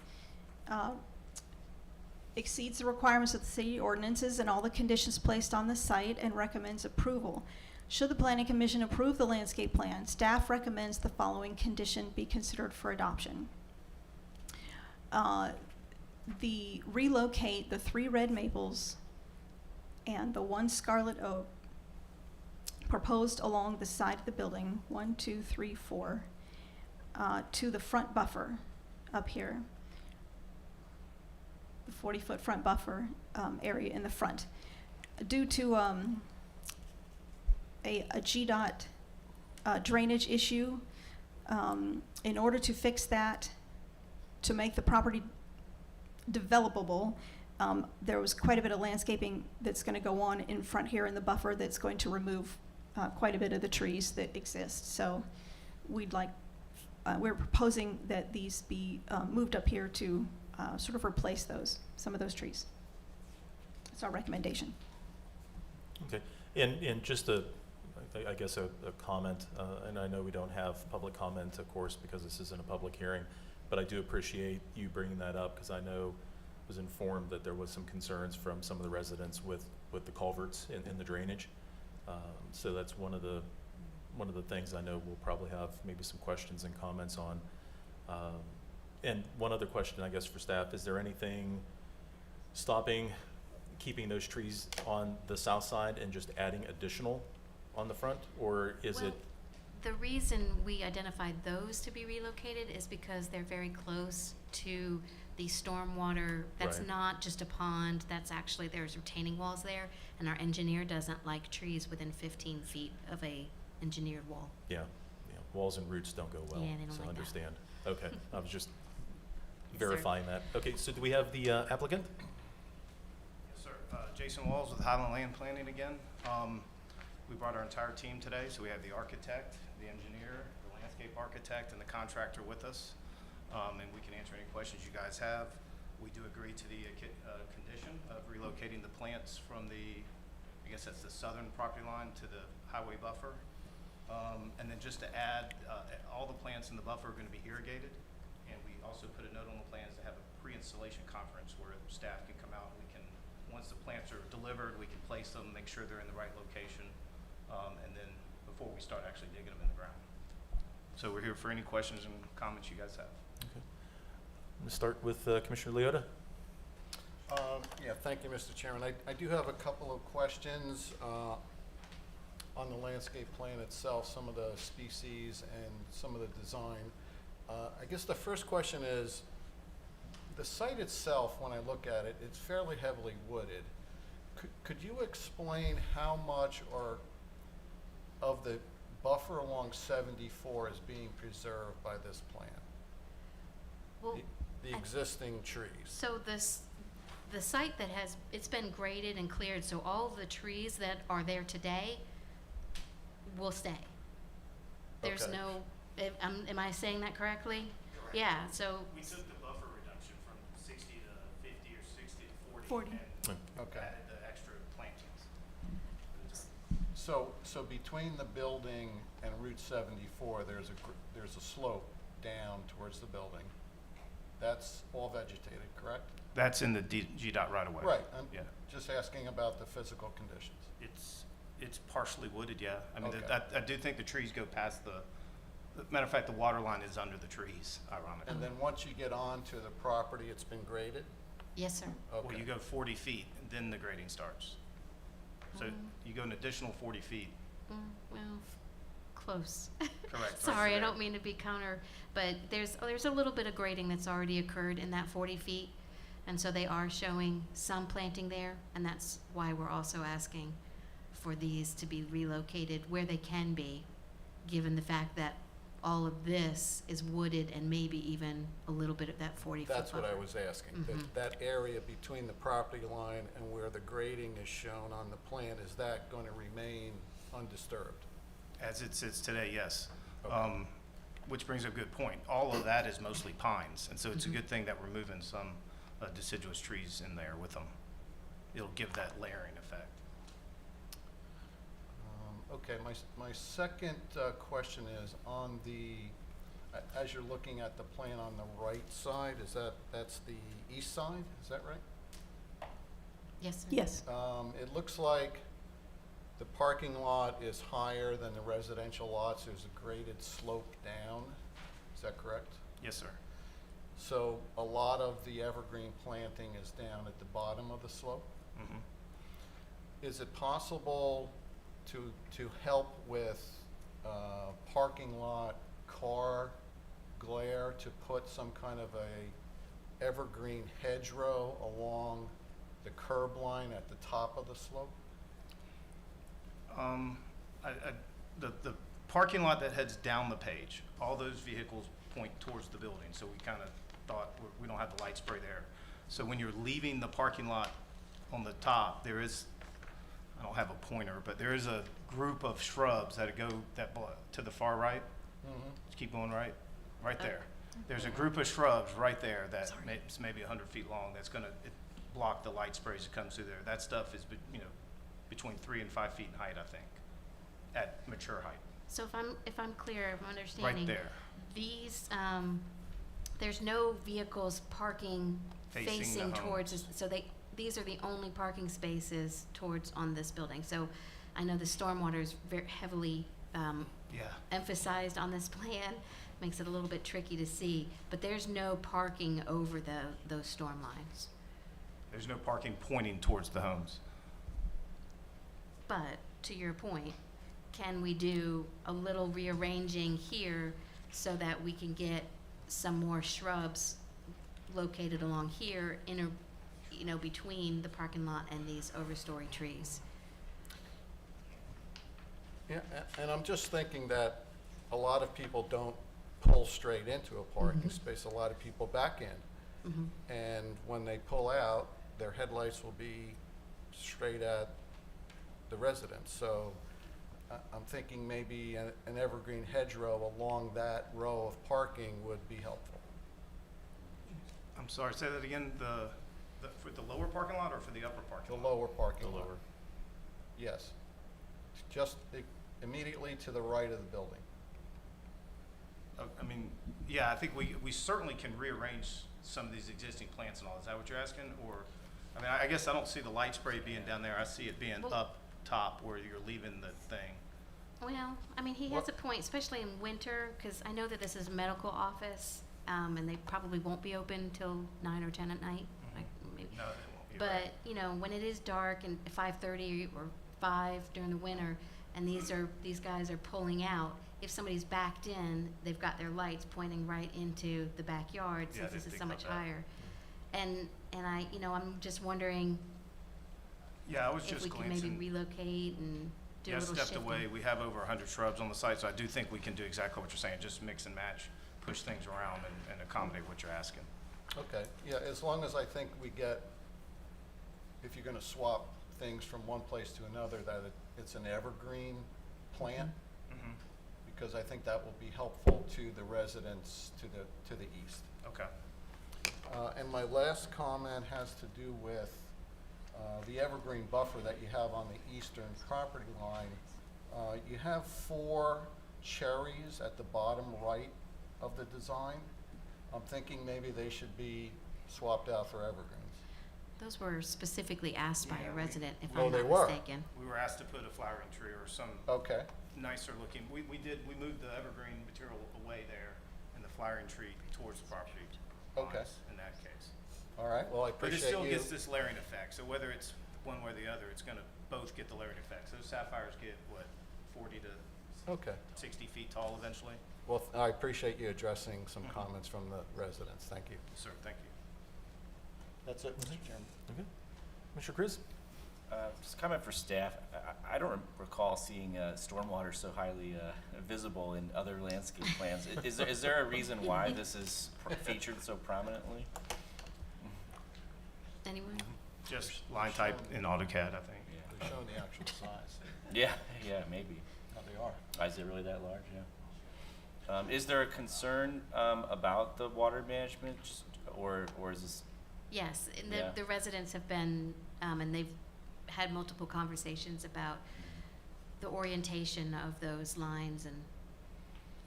exceeds the requirements of the city ordinances and all the conditions placed on the site and recommends approval. Should the Planning Commission approve the landscape plan, staff recommends the following condition be considered for adoption. Relocate the 3 red maples and the 1 scarlet oak proposed along the side of the building, 1, 2, 3, 4, to the front buffer up here, the 40-foot front buffer area in the front. Due to a GDOT drainage issue, in order to fix that, to make the property developable, there was quite a bit of landscaping that's going to go on in front here in the buffer that's going to remove quite a bit of the trees that exist. So we're proposing that these be moved up here to sort of replace some of those trees. That's our recommendation. Okay. And just I guess a comment, and I know we don't have public comment, of course, because this isn't a public hearing, but I do appreciate you bringing that up, because I know, was informed that there was some concerns from some of the residents with the culverts in the drainage. So that's one of the things I know we'll probably have maybe some questions and comments on. And one other question, I guess, for staff, is there anything keeping those trees on the south side and just adding additional on the front, or is Well, it? The reason we identified those to be relocated is because they're very close to the stormwater. That's Right. not just a pond, that's actually, there's retaining walls there, and our engineer doesn't like trees within 15 feet of a engineered wall. Yeah, walls and roots don't go well, Yeah, they don't so like that. understand. Okay, I was just Yes, sir. verifying that. Okay, so do we have the applicant? Yes, sir. Jason Walls with Highland Land Planning again. We brought our entire team today, so we have the architect, the engineer, the landscape architect, and the contractor with us. And we can answer any questions you guys have. We do agree to the condition of relocating the plants from I guess that's the southern property line to the highway buffer. And then just to add, all the plants in the buffer are going to be irrigated. And we also put a note on the plans to have a pre-installation conference where staff can come out. We can, once the plants are delivered, we can place them, make sure they're in the right location, and then before we start actually digging them in the ground. So we're here for any questions and comments you guys have. Okay. I'm going to start with Commissioner Leota. Yeah, thank you, Mr. Chairman. I do have a couple of questions on the landscape plan itself, some of the species and some of the design. I guess the first question is, the site itself, when I look at it, it's fairly heavily wooded. Could you explain how much of the buffer along 74 is being preserved by this plan? Well, The existing trees? so the site that it's been graded and cleared, so all of the trees that are there today will stay. There's Okay. no, am I saying that correctly? Yeah, so, We took the buffer reduction from 60 to 50 or 60 to 40. and Okay. added the extra plantings. So between the building and Route 74, there's a slope down towards the building. That's all vegetated, correct? That's in the GDOT right away. Right, I'm Yeah. just asking about the physical conditions. It's partially wooded, yeah. I mean, Okay. I do think the trees go past matter of fact, the water line is under the trees, ironically. And then once you get onto the property, it's been graded? yes, sir. Well, you Okay. go 40 feet, and then the grading starts. So you go an additional 40 feet. Well, close. Correct. Sorry, I Right. don't mean to be counter, but there's a little bit of grading that's already occurred in that 40 feet. And so they are showing some planting there, and that's why we're also asking for these to be relocated where they can be, given the fact that all of this is wooded and maybe even a little bit of that 40-foot That's what I buffer. was asking. Mhm. That area between the property line and where the grading is shown on the plan, is that going to remain undisturbed? As it sits today, yes. Okay. Which brings up a good point. All of that is mostly pines, and so it's a Mhm. good thing that we're moving some deciduous trees in there with them. It'll give that layering effect. Okay, my second question is on as you're looking at the plan on the right side, that's the east side, is that right? Yes, sir. Yes. It looks like the parking lot is higher than the residential lots. There's a graded slope down. Is that correct? Yes, sir. So a lot of the evergreen planting is down at the bottom of the slope. Mhm. Is it possible to help with parking lot car glare, to put some kind of a evergreen hedgerow along the curb line at the top of the slope? The parking lot that heads down the page, all those vehicles point towards the building, so we kind of thought we don't have the light spray there. So when you're leaving the parking lot on the top, there is, I don't have a pointer, but there is a group of shrubs that go to the far right. Just keep going right there. There's a group of shrubs right there that maybe 100 feet long that's going to block the light sprays that comes through there. That stuff is, between 3 and 5 feet in height, I think, at mature height. So if I'm clear, if I'm understanding. Right there. These, there's no vehicles parking Facing the facing towards, homes. so these are the only parking spaces towards, on this building. So I know the stormwater is very heavily, Yeah. emphasized on this plan, makes it a little bit tricky to see, but there's no parking over those storm lines. There's no parking pointing towards the homes. But to your point, can we do a little rearranging here so that we can get some more shrubs located along here, between the parking lot and these overstory trees? Yeah, and I'm just thinking that a lot of people don't pull straight into a parking space. A lot of people back in. Mhm. And when they pull out, their headlights will be straight at the residents. So I'm thinking maybe an evergreen hedgerow along that row of parking would be helpful. I'm sorry, say that again, for the lower parking lot or for the upper parking The lot? lower parking The lot. lower. Yes. Just immediately to the right of the building. I mean, yeah, I think we certainly can rearrange some of these existing plants and all. Is that what you're asking? Or, I mean, I guess I don't see the light spray being down there. I see it being Well- up top where you're leaving the thing. Well, I mean, he has a point, especially in winter, because I know that this is a medical office, and they probably won't be open till 9 or 10 at night. Like, maybe. No, it won't be right. But, when it is dark and 5:30 or 5 during the winter, and these guys are pulling out, if somebody's backed in, they've got their lights pointing right into the backyard, Yeah, I since didn't this is think so about much that. higher. And I'm just wondering Yeah, I was if just we can maybe glancing. relocate and do a Yeah, I little stepped shifting. away. We have over 100 shrubs on the site, so I do think we can do exactly what you're saying, just mix and match, push things around and accommodate what you're asking. Okay, yeah, as long as I think we get, if you're gonna swap things from one place to another, that it's an evergreen plant, Mhm. because I think that will be helpful to the residents to the east. Okay. And my last comment has to do with the evergreen buffer that you have on the eastern property line. You have 4 cherries at the bottom right of the design. I'm thinking maybe they should be swapped out for evergreens. Those were specifically asked by Yeah, a we- resident, if Oh, I'm they not were? mistaken. We were asked to put a flowering tree or some Okay, nicer looking, we moved the evergreen material away there and the flowering tree towards the property Okay. lines in that case. all right, well, I But it appreciate still you. gets this layering effect, so whether it's one way or the other, it's gonna both get the layering effect. So those sapphires get, 40 to Okay, 60 feet tall eventually? well, I appreciate you addressing some Mhm. comments from the residents, thank you. Sir, thank you. That's it, Mr. Chairman. Okay. Commissioner Cruz? Just a comment for staff. I don't recall seeing stormwater so highly visible in other landscape plans. Is there a reason why this is featured so prominently? Anyone? Just line type in AutoCAD, I think. Yeah. They're showing the actual size, Yeah, maybe. how they are. Is it really that large? Yeah. Is there a concern about the water management, or is this? Yes, and Yeah. the residents have been, and they've had multiple conversations about the orientation of those lines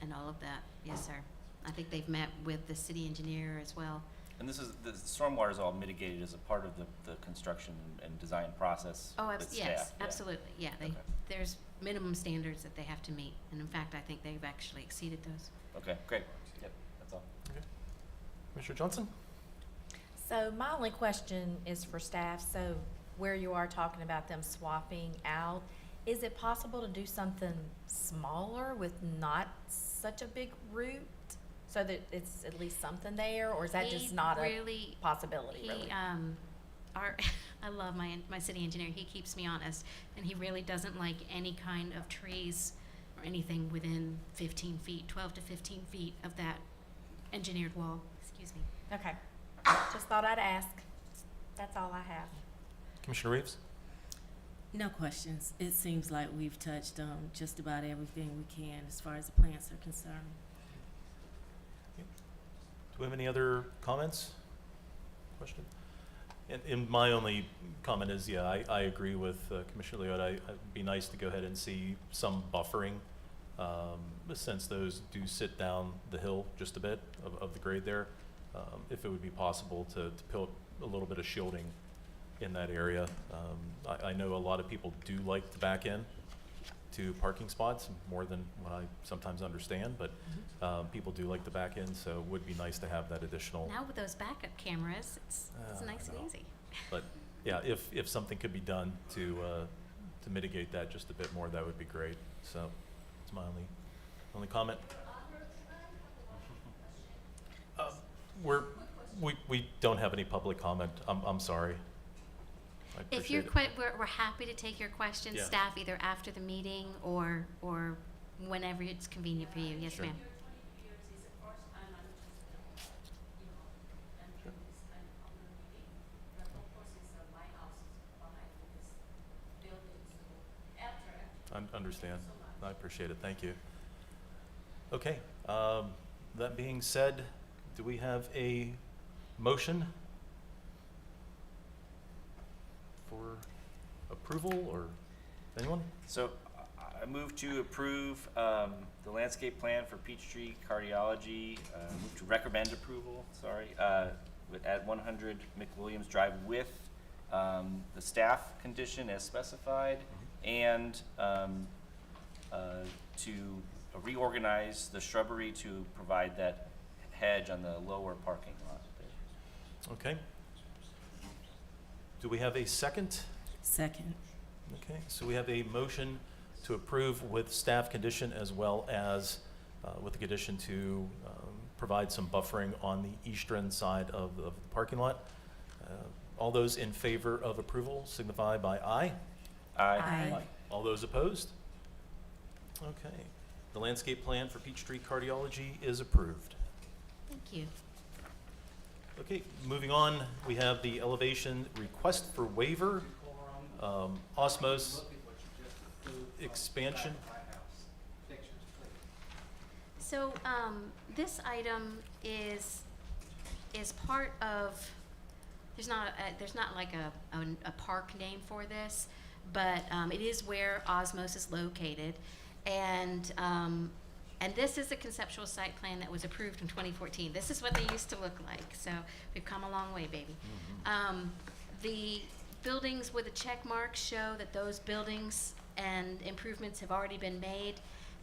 and all of that. Yes, sir. I think they've met with the city engineer as well. And the stormwater is all mitigated as a part of the construction and design process Oh, with staff? yes, Yeah. absolutely, yeah, Okay. there's minimum standards that they have to meet, and in fact, I think they've actually exceeded those. Okay, great. Yep, that's all. Okay. Commissioner Johnson? So my only question is for staff, so where you are talking about them swapping out, is it possible to do something smaller with not such a big root? So that it's at least something there, or is that just He not a really- possibility, really? I love my city engineer, he keeps me honest, and he really doesn't like any kind of trees or anything within 15 feet, 12 to 15 feet of that engineered wall, excuse me. Okay, just thought I'd ask. That's all I have. Commissioner Reeves? No questions. It seems like we've touched on just about everything we can as far as the plants are concerned. Do we have any other comments? Question? And my only comment is, yeah, I agree with Commissioner Leod. It'd be nice to go ahead and see some buffering, since those do sit down the hill just a bit of the grade there. If it would be possible to put a little bit of shielding in that area. I know a lot of people do like to back in to parking spots more than what I sometimes understand, but people do like to back in, so it would be nice to have that additional. Now with those backup cameras, it's nice and easy. But yeah, if something could be done to mitigate that just a bit more, that would be great. So it's my only comment. We don't have any public comment. I'm sorry. I If you're appreciate it. we're happy to take your questions, Yeah. staff, either after the meeting or whenever it's convenient for you. Yes, Sure. ma'am. Understand. I appreciate it. Thank you. Okay. That being said, do we have a motion for approval, or anyone? So I move to approve the landscape plan for Peachtree Cardiology, move to recommend approval, at 100 McWilliams Drive with the staff condition as specified, and to reorganize the shrubbery to provide that hedge on the lower parking lot there. Okay. Do we have a second? Second. Okay, so we have a motion to approve with staff condition as well as with the condition to provide some buffering on the eastern side of the parking lot. All those in favor of approval signify by aye. Aye. All those opposed? Okay. The landscape plan for Peachtree Cardiology is approved. Thank you. Okay, moving on, we have the elevation request for waiver, osmos expansion. So this item is part of. There's not like a park name for this, but it is where Osmos is located, and this is a conceptual site plan that was approved in 2014. This is what they used to look like. So we've come a long way, baby. The buildings with the check marks show that those buildings and improvements have already been made,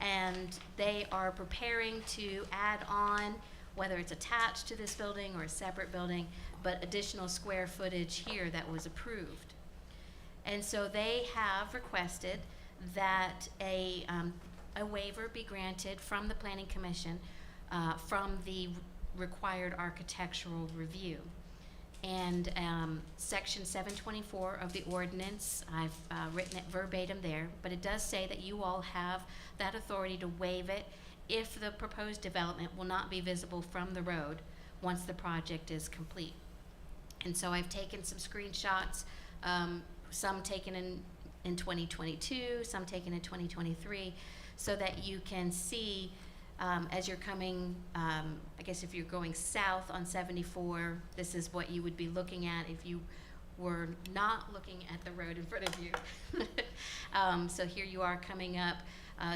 and they are preparing to add on, whether it's attached to this building or a separate building, but additional square footage here that was approved. And so they have requested that a waiver be granted from the Planning Commission from the required architectural review. And section 724 of the ordinance, I've written it verbatim there, but it does say that you all have that authority to waive it if the proposed development will not be visible from the road once the project is complete. And so I've taken some screenshots, some taken in 2022, some taken in 2023, so that you can see as you're coming, I guess if you're going south on 74, this is what you would be looking at if you were not looking at the road in front of you. So here you are coming up.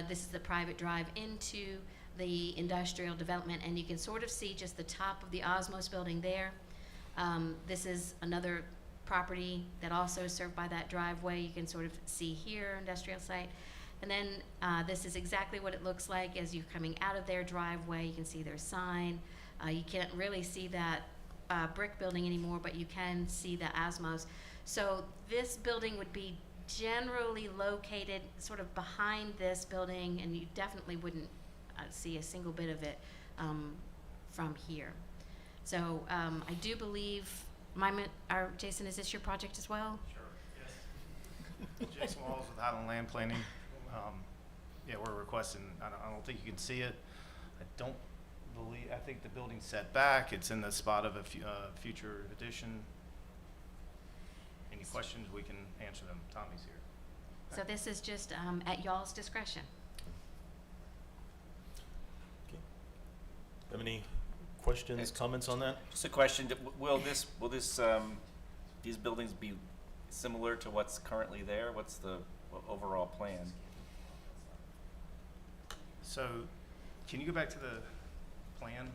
This is the private drive into the industrial development, and you can sort of see just the top of the Osmos building there. This is another property that also is served by that driveway. You can sort of see here, industrial site. And then this is exactly what it looks like as you're coming out of their driveway. You can see their sign. You can't really see that brick building anymore, but you can see the Osmos. So this building would be generally located sort of behind this building, and you definitely wouldn't see a single bit of it from here. So I do believe, Jason, is this your project as well? Sure, yes. Jason Walls with Highland Land Planning. Yeah, we're requesting, I don't think you can see it. I think the building's set back. It's in the spot of a future addition. Any questions, we can answer them. Tommy's here. So this is just at y'all's discretion. Okay. Have any questions, comments on that? Just a question, will this these buildings be similar to what's currently there? What's the overall plan? So, can you go back to the plan?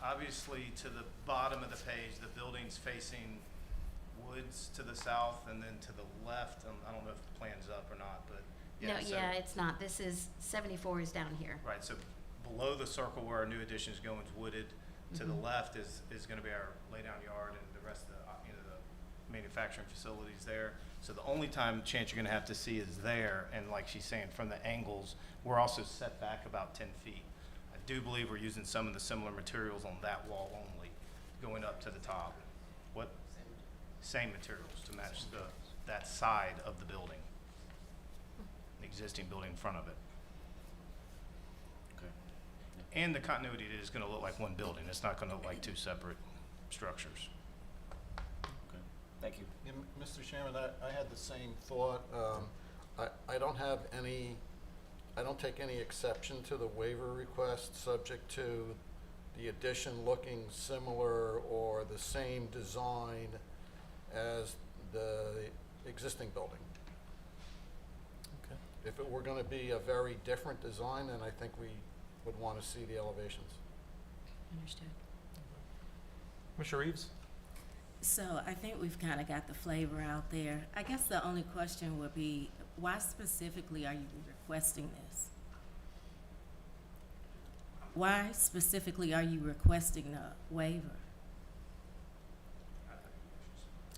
Obviously, to the bottom of the page, the building's facing woods to the south, and then to the left, I don't know if the plan's up or not, but No, yeah. So, yeah, it's not. This is, 74 is down here. right, so below the circle where our new addition is going is wooded. To the Mhm. left is gonna be our laydown yard and the rest of the, the manufacturing facilities there. So the only chance you're gonna have to see is there, and like she's saying, from the angles, we're also set back about 10 feet. I do believe we're using some of the similar materials on that wall only, going up to the top. What? Same materials to match that side of the building, the existing building in front of it. Okay. And the continuity is gonna look like one building, it's not gonna look like two separate structures. Okay. Thank you. Yeah, Mr. Chairman, I had the same thought. I don't take any exception to the waiver request, subject to the addition looking similar or the same design as the existing building. Okay. If it were gonna be a very different design, then I think we would wanna see the elevations. Understood. Commissioner Reeves? So I think we've kind of got the flavor out there. I guess the only question would be, why specifically are you requesting this? Why specifically are you requesting a waiver?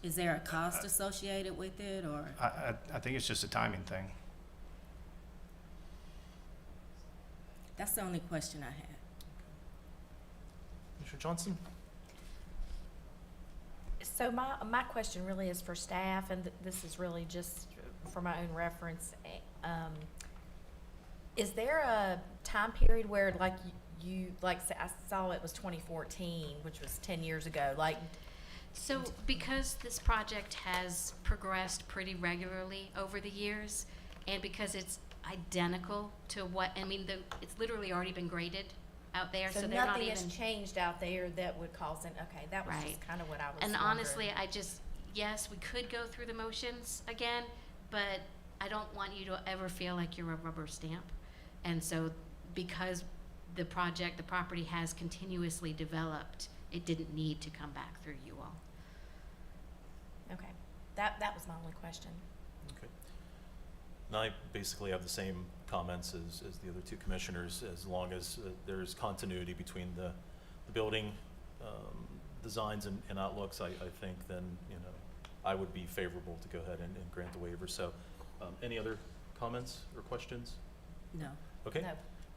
Is there a cost associated with it, or? I think it's just a timing thing. That's the only question I had. Commissioner Johnson? So my question really is for staff, and this is really just for my own reference. Is there a time period where, like, I saw it was 2014, which was 10 years ago, like, So because this project has progressed pretty regularly over the years, and because it's identical to it's literally already been graded out there, so so they're not nothing even. has changed out there that would cause an, okay, that was Right. just kind of what I was And wondering. honestly, yes, we could go through the motions again, but I don't want you to ever feel like you're a rubber stamp. And so because the property has continuously developed, it didn't need to come back through you all. Okay, that was my only question. Okay. And I basically have the same comments as the other two commissioners, as long as there's continuity between the building designs and outlooks, I think then, I would be favorable to go ahead and grant the waiver. So, any other comments or questions? No. Okay. No.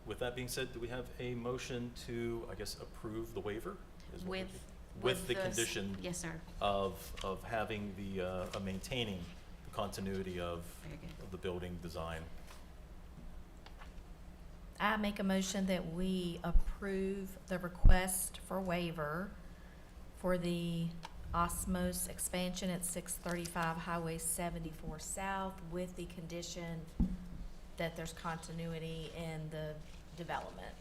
With that being said, do we have a motion to, I guess, approve the waiver? is what we With, do? With the s- condition Yes, sir. of having maintaining the continuity of Very good. the building design. I make a motion that we approve the request for waiver for the Osmos expansion at 635 Highway 74 South with the condition that there's continuity in the development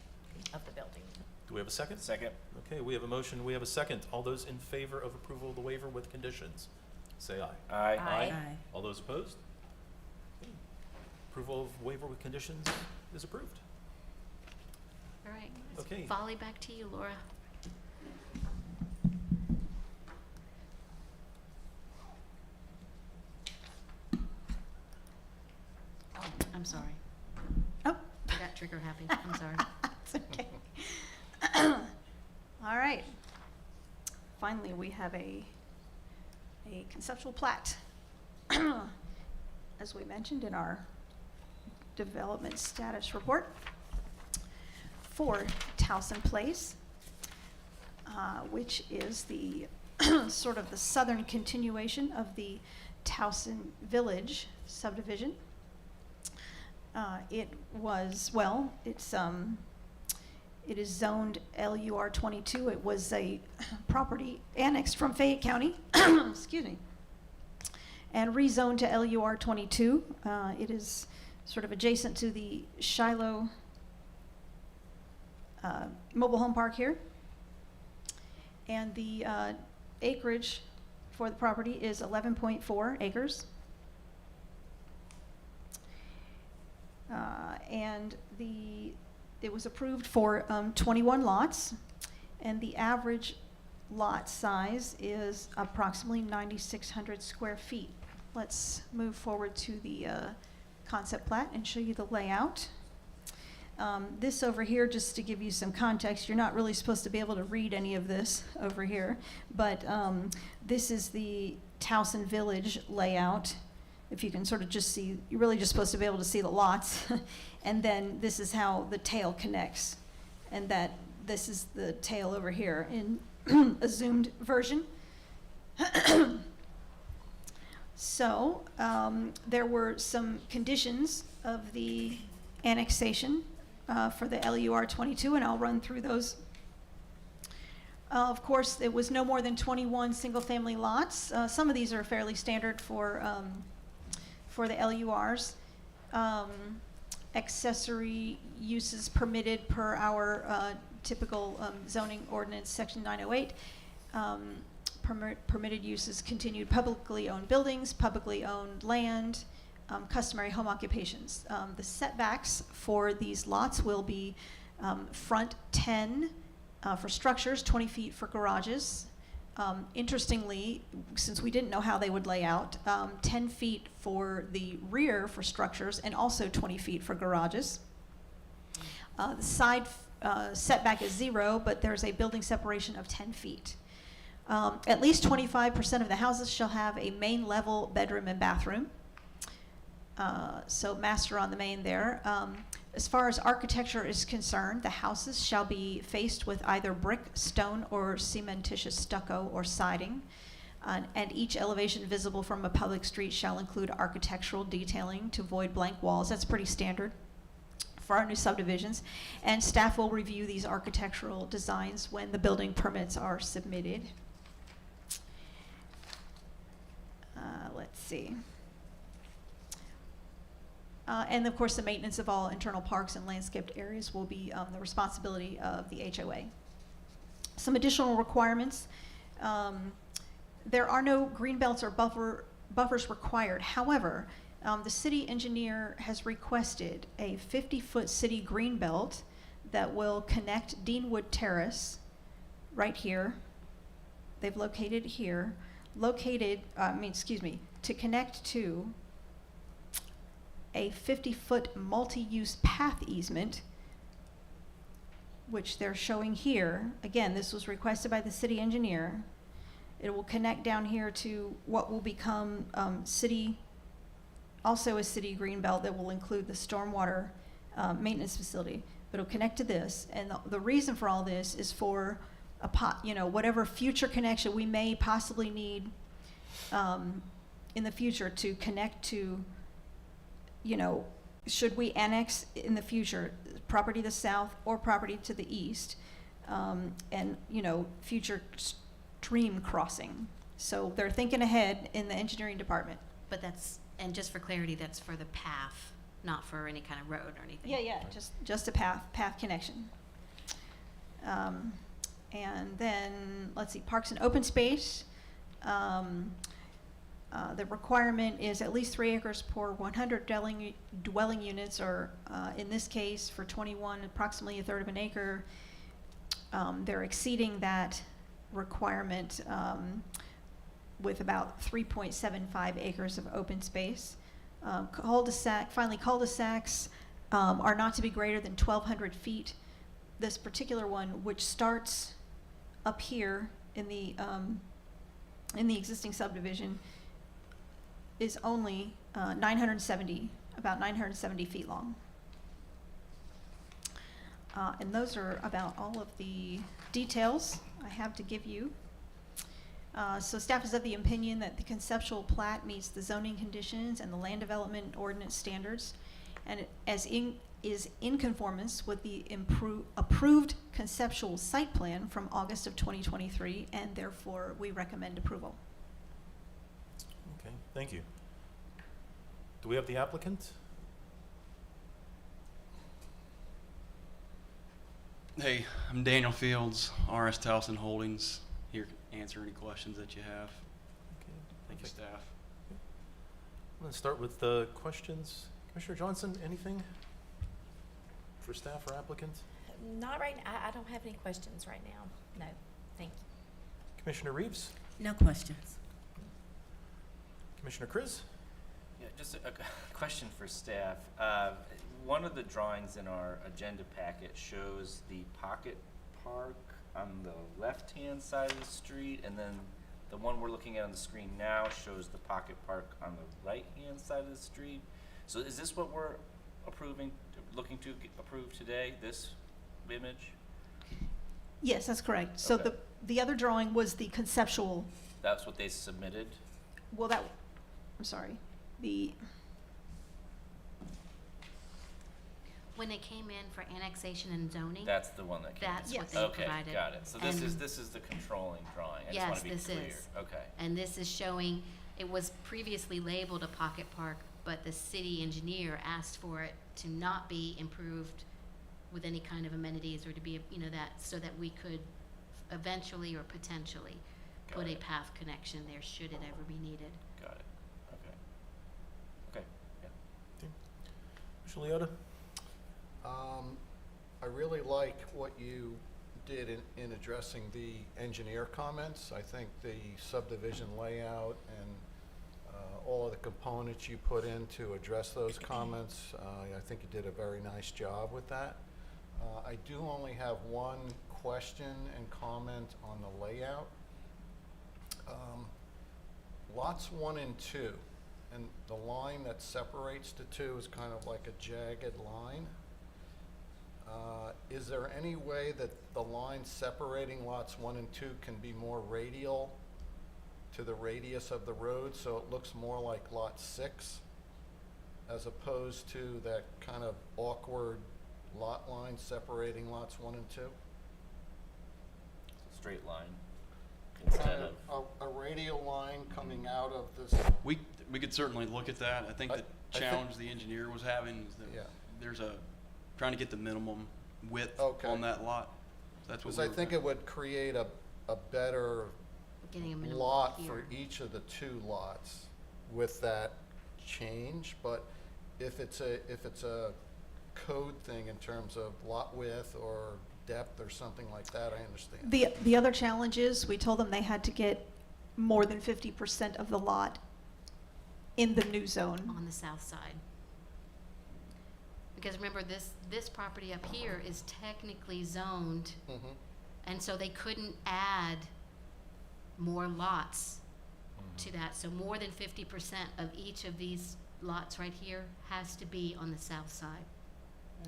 of the building. Do we have a second? Second. Okay, we have a motion, we have a second. All those in favor of approval of the waiver with conditions, say aye. Aye. Aye. Aye. All those opposed? Approval of waiver with conditions is approved. All right. Okay. Volley back to you, Laura. Oh, I'm sorry. Oh, I got trigger happy. I'm sorry. it's okay. All right. Finally, we have a conceptual plat. As we mentioned in our development status report for Towson Place, which is the sort of the southern continuation of the Towson Village subdivision. It is zoned LUR 22. It was a property annexed from Fayette County, excuse me, and rezoned to LUR 22. It is sort of adjacent to the Shiloh mobile home park here. And the acreage for the property is 11.4 acres. And it was approved for 21 lots, and the average lot size is approximately 9,600 square feet. Let's move forward to the concept plat and show you the layout. This over here, just to give you some context, you're not really supposed to be able to read any of this over here, but this is the Towson Village layout. If you can sort of just see, you're really just supposed to be able to see the lots. And then this is how the tail connects. And this is the tail over here in a zoomed version. So there were some conditions of the annexation for the LUR 22, and I'll run through those. Of course, it was no more than 21 single-family lots. Some of these are fairly standard for the LURs. Accessory uses permitted per our typical zoning ordinance, section 908. Permitted uses continued publicly owned buildings, publicly owned land, customary home occupations. The setbacks for these lots will be front 10 for structures, 20 feet for garages. Interestingly, since we didn't know how they would lay out, 10 feet for the rear for structures and also 20 feet for garages. The side setback is 0, but there's a building separation of 10 feet. At least 25% of the houses shall have a main level bedroom and bathroom. So master on the main there. As far as architecture is concerned, the houses shall be faced with either brick, stone, or cementitious stucco or siding. And each elevation visible from a public street shall include architectural detailing to avoid blank walls. That's pretty standard for our new subdivisions. And staff will review these architectural designs when the building permits are submitted. Let's see. And of course, the maintenance of all internal parks and landscaped areas will be the responsibility of the HOA. Some additional requirements. There are no green belts or buffers required. However, the city engineer has requested a 50-foot city green belt that will connect Deanwood Terrace right here. They've located here. To connect to a 50-foot multi-use path easement, which they're showing here. Again, this was requested by the city engineer. It will connect down here to what will become also a city green belt that will include the stormwater maintenance facility. But it'll connect to this, and the reason for all this is for whatever future connection we may possibly need in the future to connect to. Should we annex in the future property to the south or property to the east, and future stream crossing. So they're thinking ahead in the engineering department. But and just for clarity, that's for the path, not for any kind of road or anything. Yeah, just a path connection. And then, let's see, parks and open space. The requirement is at least 3 acres per 100 dwelling units, or in this case, for 21, approximately 1/3 of an acre. They're exceeding that requirement with about 3.75 acres of open space. Cul-de-sacs are not to be greater than 1,200 feet. This particular one, which starts up here in the existing subdivision, is only about 970 feet long. And those are about all of the details I have to give you. So staff is of the opinion that the conceptual plat meets the zoning conditions and the land development ordinance standards, and is in conformance with the approved conceptual site plan from August of 2023, and therefore we recommend approval. Okay, thank you. Do we have the applicant? Hey, I'm Daniel Fields, RS Towson Holdings, here answer any questions that you have. Okay, Thank you, perfect. staff. I'm going to start with the questions. Commissioner Johnson, anything for staff or applicant? Not right, I don't have any questions right now. No, thank you. Commissioner Reeves? No questions. Commissioner Chris? Yeah, just a question for staff. One of the drawings in our agenda packet shows the pocket park on the left-hand side of the street, and then the one we're looking at on the screen now shows the pocket park on the right-hand side of the street. So is this what we're looking to approve today, this image? Yes, that's correct. So Okay. the other drawing was the conceptual, That's what they submitted? well, I'm sorry, When it came in for annexation and zoning, That's the one that came. that's what Yes. they Okay, provided. got it. So this And- is the controlling drawing. I just Yes, want to be this clear. is. Okay. And this is showing, it was previously labeled a pocket park, but the city engineer asked for it to not be improved with any kind of amenities or to be, that, so that we could eventually or potentially Got put a it. path connection there should it ever be needed. Got it. Okay. Okay. Yeah. Commissioner Leota? I really like what you did in addressing the engineer comments. I think the subdivision layout and all of the components you put in to address those comments, I think you did a very nice job with that. I do only have one question and comment on the layout. Lots 1 and 2, and the line that separates the two is kind of like a jagged line. Is there any way that the line separating lots 1 and 2 can be more radial to the radius of the road so it looks more like lot 6 as opposed to that kind of awkward lot line separating lots 1 and 2? Straight line instead Kind of. a radial line coming out of this. We could certainly look at that. I think I the think- challenge the engineer was having is that Yeah. there's trying to get the minimum width Okay. on that lot. That's what Because we I were think it would create a better Getting a minimum lot here. for each of the two lots with that change, but if it's a code thing in terms of lot width or depth or something like that, I understand. the other challenge is, we told them they had to get more than 50% of the lot in the new zone. On the south side. Because remember, this property up here is technically zoned, Mhm. and so they couldn't add more lots to that. So more than 50% of each of these lots right here has to be on the south side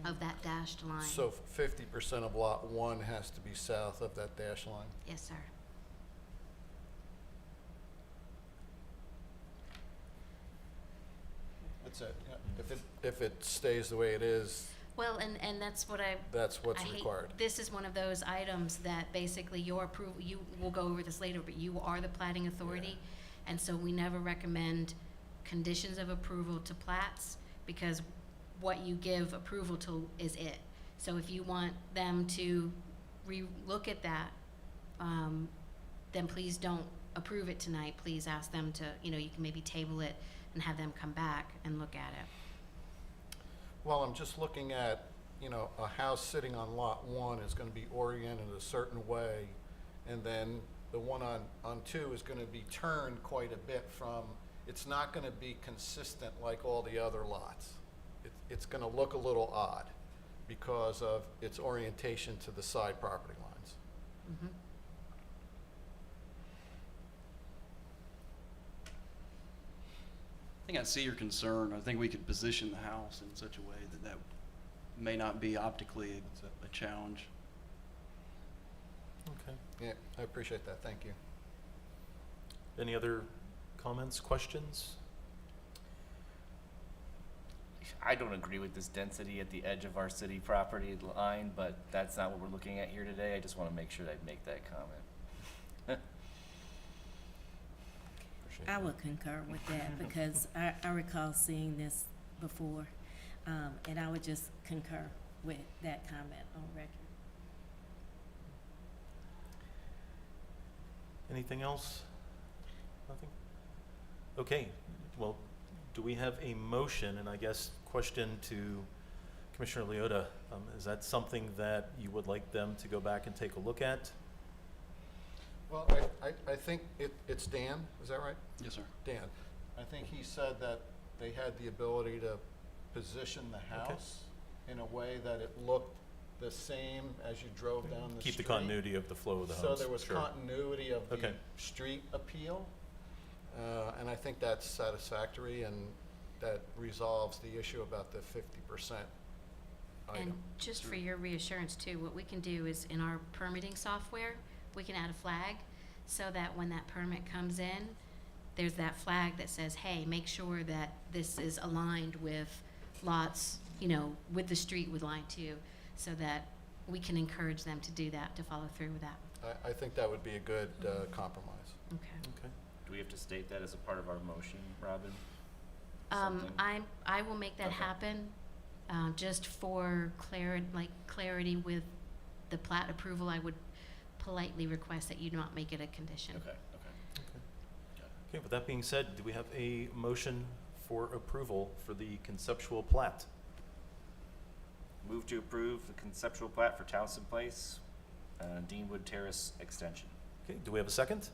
of that dashed line. So 50% of lot 1 has to be south of that dash line? Yes, sir. That's it, yeah. If it stays the way it is, Well, and that's what that's what's I hate. required. This is one of those items that basically your approval, we'll go over this later, but you are the plating authority. And so we never recommend conditions of approval to plats, because what you give approval to is it. So if you want them to re-look at that, then please don't approve it tonight. Please ask them to, you can maybe table it and have them come back and look at it. Well, I'm just looking at, a house sitting on lot 1 is gonna be oriented a certain way, and then the one on 2 is gonna be turned quite a bit from, it's not gonna be consistent like all the other lots. It's gonna look a little odd because of its orientation to the side property lines. Mhm. I think I see your concern. I think we could position the house in such a way that may not be optically a challenge. Okay. Yeah, I appreciate that, thank you. Any other comments, questions? I don't agree with this density at the edge of our city property line, but that's not what we're looking at here today. I just want to make sure that I make that comment. Appreciate I that. would concur with that because I recall seeing this before, and I would just concur with that comment on record. anything else? Nothing? Okay, well, do we have a motion? And I guess question to Commissioner Leota, is that something that you would like them to go back and take a look at? Well, I think it's Dan, is that right? Yes, sir. Dan, I think he said that they had the ability to position the Okay. house in a way that it looked the same as you drove down the street. Keep the continuity of the flow of the So homes. there was Sure. continuity of the Okay. street appeal, and I think that's satisfactory, and that resolves the issue about the 50% item. And just for your reassurance too, what we can do is in our permitting software, we can add a flag so that when that permit comes in, there's that flag that says, hey, make sure that this is aligned with lots, with the street with line 2, so that we can encourage them to do that, to follow through with that. I think that would be a good compromise. Okay. Okay. Do we have to state that as a part of our motion, Robin? Um, Something? I will make that Okay. happen, just for clarity with the plat approval. I would politely request that you not make it a condition. Okay. Okay, with that being said, do we have a motion for approval for the conceptual plat? Move to approve the conceptual plat for Townsend Place, Deanwood Terrace Extension. Okay, do we have a second?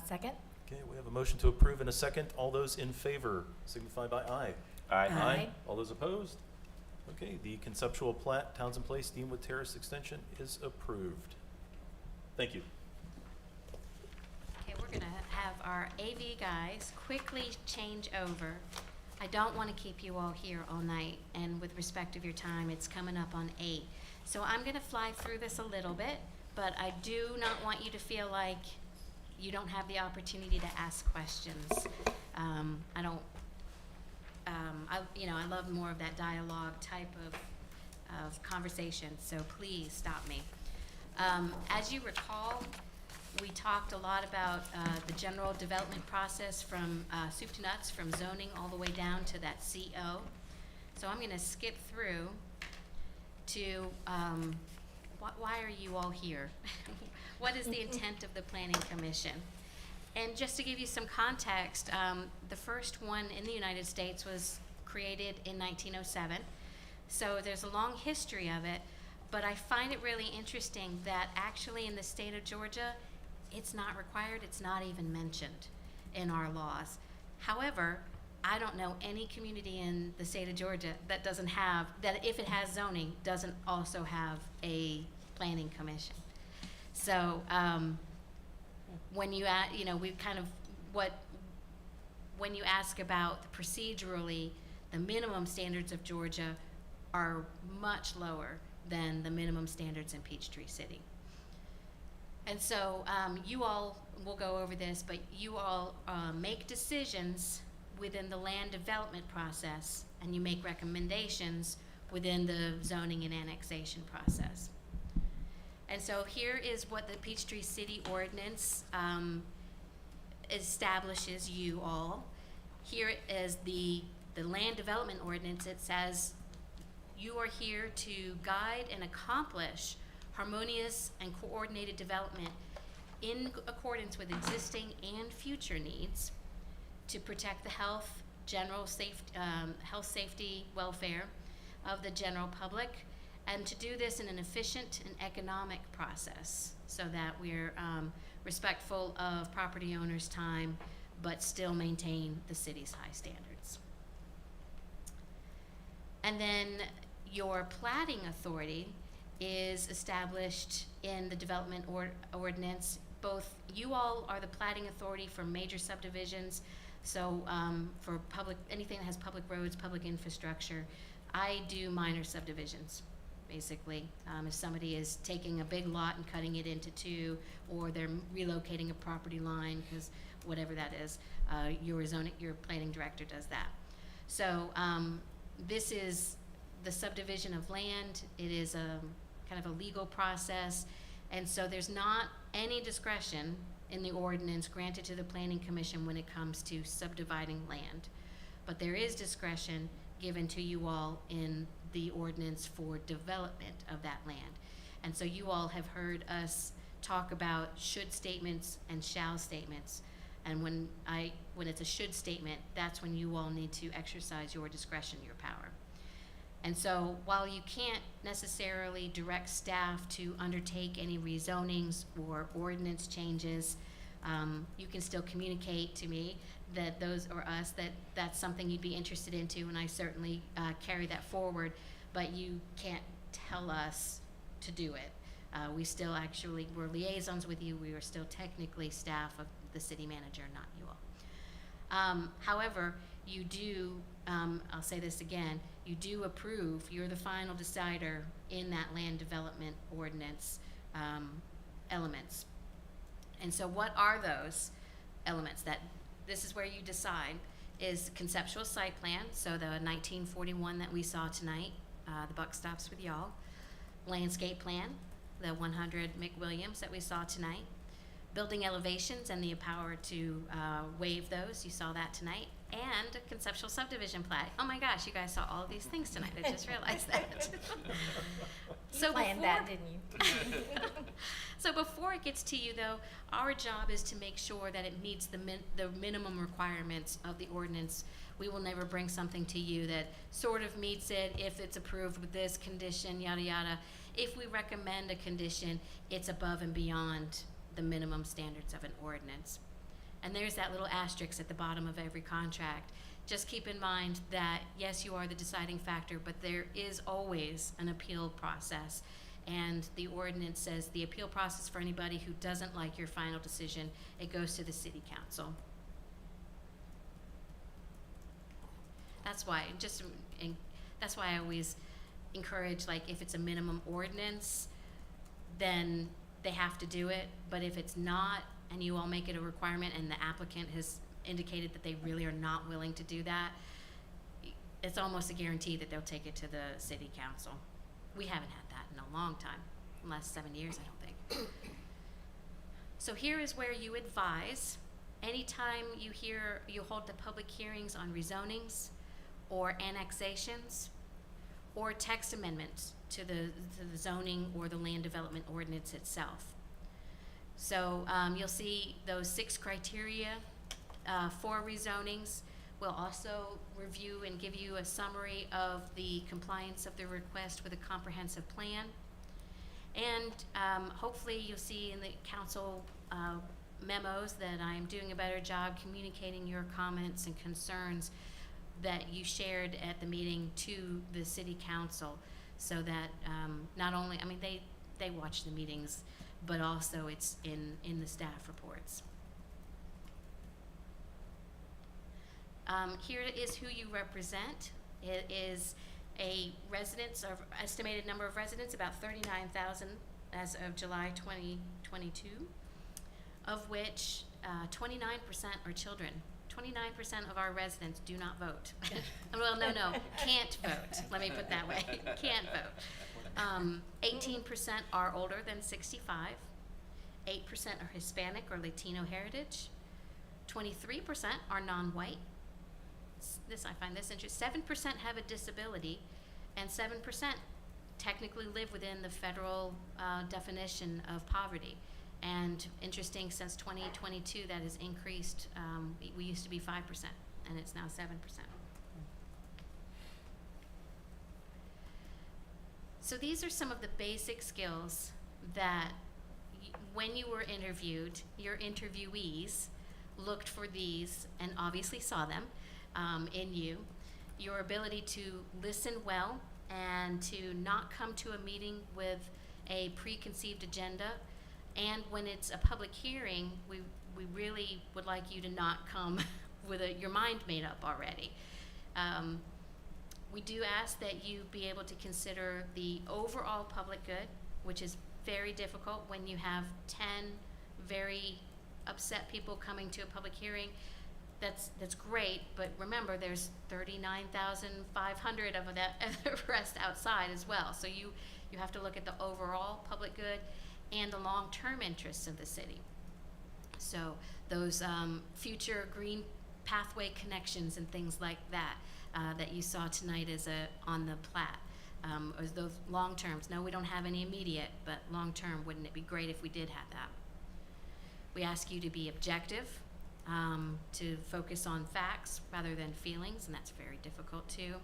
Second? Okay, we have a motion to approve and a second. All those in favor signify by aye. Aye. All those opposed? Okay, the conceptual plat, Townsend Place, Deanwood Terrace Extension is approved. Thank you. Okay, we're gonna have our AV guys quickly change over. I don't wanna keep you all here all night, and with respect of your time, it's coming up on 8. So I'm gonna fly through this a little bit, but I do not want you to feel like you don't have the opportunity to ask questions. I love more of that dialogue type of conversation, so please stop me. As you recall, we talked a lot about the general development process from soup to nuts, from zoning all the way down to that CO. So I'm gonna skip through to, why are you all here? What is the intent of the Planning Commission? And just to give you some context, the first one in the United States was created in 1907. So there's a long history of it, but I find it really interesting that actually in the state of Georgia, it's not required, it's not even mentioned in our laws. However, I don't know any community in the state of Georgia that doesn't have, that if it has zoning, doesn't also have a planning commission. So, when you when you ask about procedurally, the minimum standards of Georgia are much lower than the minimum standards in Peachtree City. And so, you all will go over this, but you all make decisions within the land development process, and you make recommendations within the zoning and annexation process. And so here is what the Peachtree City Ordinance establishes you all. Here is the land development ordinance. It says you are here to guide and accomplish harmonious and coordinated development in accordance with existing and future needs to protect the health, safety, welfare of the general public, and to do this in an efficient and economic process so that we're respectful of property owners' time, but still maintain the city's high standards. And then your platting authority is established in the development ordinance. Both you all are the platting authority for major subdivisions, so for anything that has public roads, public infrastructure. I do minor subdivisions, basically. If somebody is taking a big lot and cutting it into 2, or they're relocating a property line, because whatever that is, your planning director does that. So this is the subdivision of land. It is a kind of a legal process, and so there's not any discretion in the ordinance granted to the Planning Commission when it comes to subdividing land. But there is discretion given to you all in the ordinance for development of that land. And so you all have heard us talk about should statements and shall statements. And when it's a should statement, that's when you all need to exercise your discretion, your power. And so while you can't necessarily direct staff to undertake any rezonings or ordinance changes, you can still communicate to me that those, or us, that that's something you'd be interested into, and I certainly carry that forward, but you can't tell us to do it. We still actually, we're liaisons with you, we are still technically staff of the city manager, not you all. However, you do, I'll say this again, you do approve, you're the final decider in that land development ordinance elements. And so what are those elements? That this is where you decide is conceptual site plan, so the 1941 that we saw tonight, the buck stops with y'all. Landscape plan, the 100 McWilliams that we saw tonight. Building elevations and the power to waive those, you saw that tonight. And a conceptual subdivision plat. Oh my gosh, you guys saw all of these things tonight, I just realized that. So Planned that, didn't you? So before it gets to you though, our job is to make sure that it meets the minimum requirements of the ordinance. We will never bring something to you that sort of meets it if it's approved with this condition, yada yada. If we recommend a condition, it's above and beyond the minimum standards of an ordinance. And there's that little asterisk at the bottom of every contract. Just keep in mind that yes, you are the deciding factor, but there is always an appeal process. And the ordinance says the appeal process for anybody who doesn't like your final decision, it goes to the city council. That's why, that's why I always encourage, like, if it's a minimum ordinance, then they have to do it. But if it's not, and you all make it a requirement, and the applicant has indicated that they really are not willing to do that, it's almost a guarantee that they'll take it to the city council. We haven't had that in a long time, in the last 7 years, I don't think. So here is where you advise. Anytime you hold the public hearings on rezonings or annexations or text amendments to the zoning or the land development ordinance itself. So you'll see those 6 criteria for rezonings. We'll also review and give you a summary of the compliance of the request with a comprehensive plan. And hopefully you'll see in the council memos that I'm doing a better job communicating your comments and concerns that you shared at the meeting to the city council, so that not only, I mean, they watch the meetings, but also it's in the staff reports. Here is who you represent. It is a residence, or estimated number of residents, about 39,000 as of July 2022, of which 29% are children. 29% of our residents do not vote. Well, no, can't vote. Let me put that way. Can't vote. 18% are older than 65. 8% are Hispanic or Latino heritage. 23% are non-white. I find this interesting. 7% have a disability, and 7% technically live within the federal definition of poverty. And interesting, since 2022, that has increased. We used to be 5%, and it's now 7%. So these are some of the basic skills that when you were interviewed, your interviewees looked for these and obviously saw them in you. Your ability to listen well and to not come to a meeting with a preconceived agenda. And when it's a public hearing, we really would like you to not come with your mind made up already. We do ask that you be able to consider the overall public good, which is very difficult when you have 10 very upset people coming to a public hearing. That's great, but remember there's 39,500 of the rest outside as well. So you have to look at the overall public good and the long-term interests of the city. So those future green pathway connections and things like that that you saw tonight on the plat. Or those long terms, no, we don't have any immediate, but long term, wouldn't it be great if we did have that? We ask you to be objective, to focus on facts rather than feelings, and that's very difficult too.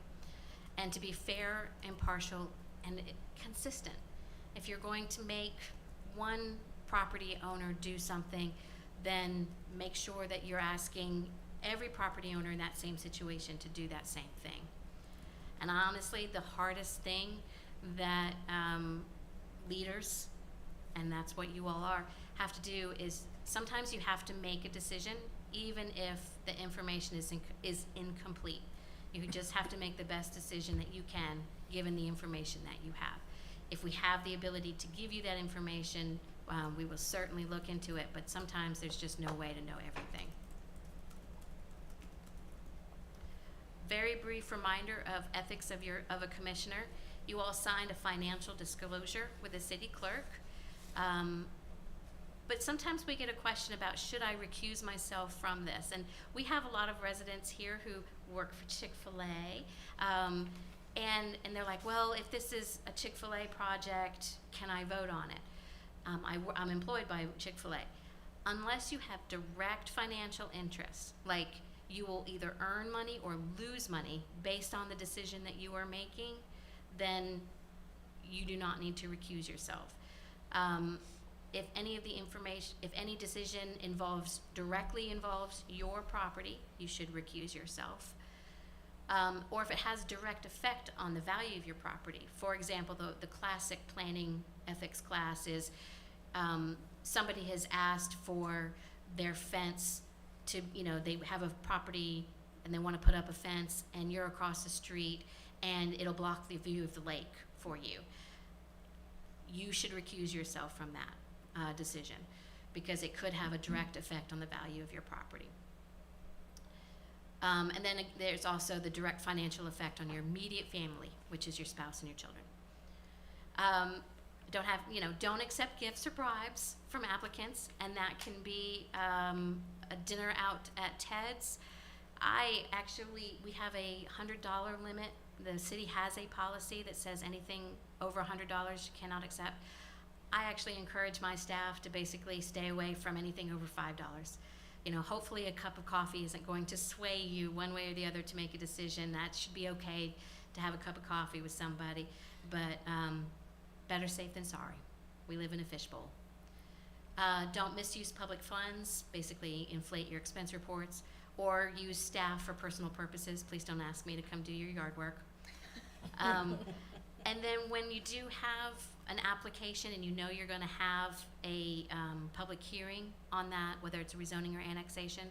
And to be fair, impartial, and consistent. If you're going to make one property owner do something, then make sure that you're asking every property owner in that same situation to do that same thing. And honestly, the hardest thing that leaders, and that's what you all are, have to do is sometimes you have to make a decision even if the information is incomplete. You just have to make the best decision that you can given the information that you have. If we have the ability to give you that information, we will certainly look into it, but sometimes there's just no way to know everything. Very brief reminder of ethics of a commissioner. You all signed a financial disclosure with the city clerk. But sometimes we get a question about, should I recuse myself from this? And we have a lot of residents here who work for Chick-fil-A, and they're like, well, if this is a Chick-fil-A project, can I vote on it? I'm employed by Chick-fil-A. Unless you have direct financial interest, like you will either earn money or lose money based on the decision that you are making, then you do not need to recuse yourself. If any of the information, if any decision directly involves your property, you should recuse yourself. Or if it has direct effect on the value of your property. For example, the classic planning ethics class is somebody has asked for their fence to, they have a property and they want to put up a fence, and you're across the street and it'll block the view of the lake for you. You should recuse yourself from that decision, because it could have a direct effect on the value of your property. And then there's also the direct financial effect on your immediate family, which is your spouse and your children. Don't accept gifts or bribes from applicants, and that can be a dinner out at Ted's. We have a $100 limit. The city has a policy that says anything over $100 you cannot accept. I actually encourage my staff to basically stay away from anything over $5. Hopefully a cup of coffee isn't going to sway you one way or the other to make a decision. That should be okay to have a cup of coffee with somebody, but better safe than sorry. We live in a fishbowl. Don't misuse public funds, basically inflate your expense reports, or use staff for personal purposes. Please don't ask me to come do your yard work. And then when you do have an application and you're going to have a public hearing on that, whether it's a rezoning or annexation,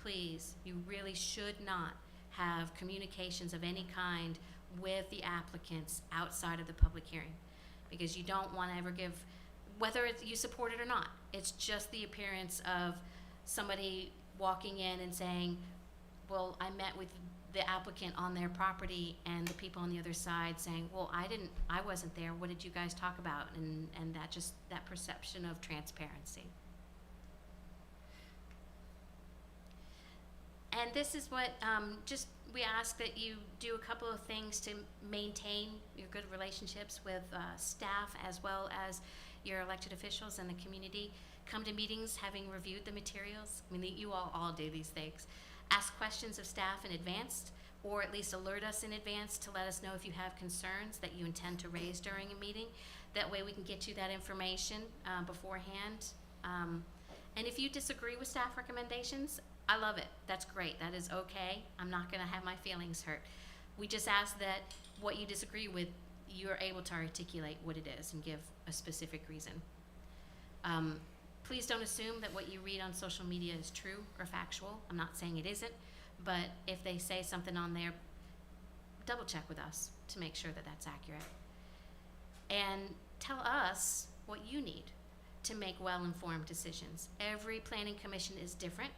please, you really should not have communications of any kind with the applicants outside of the public hearing, because you don't want to ever give, whether you support it or not, it's just the appearance of somebody walking in and saying, well, I met with the applicant on their property, and the people on the other side saying, well, I wasn't there, what did you guys talk about? And that perception of transparency. And this is what, we ask that you do a couple of things to maintain your good relationships with staff as well as your elected officials and the community. Come to meetings having reviewed the materials. You all do these things. Ask questions of staff in advance, or at least alert us in advance to let us know if you have concerns that you intend to raise during a meeting. That way we can get you that information beforehand. And if you disagree with staff recommendations, I love it. That's great. That is okay. I'm not going to have my feelings hurt. We just ask that what you disagree with, you're able to articulate what it is and give a specific reason. Please don't assume that what you read on social media is true or factual. I'm not saying it isn't, but if they say something on there, double check with us to make sure that that's accurate. And tell us what you need to make well-informed decisions. Every planning commission is different,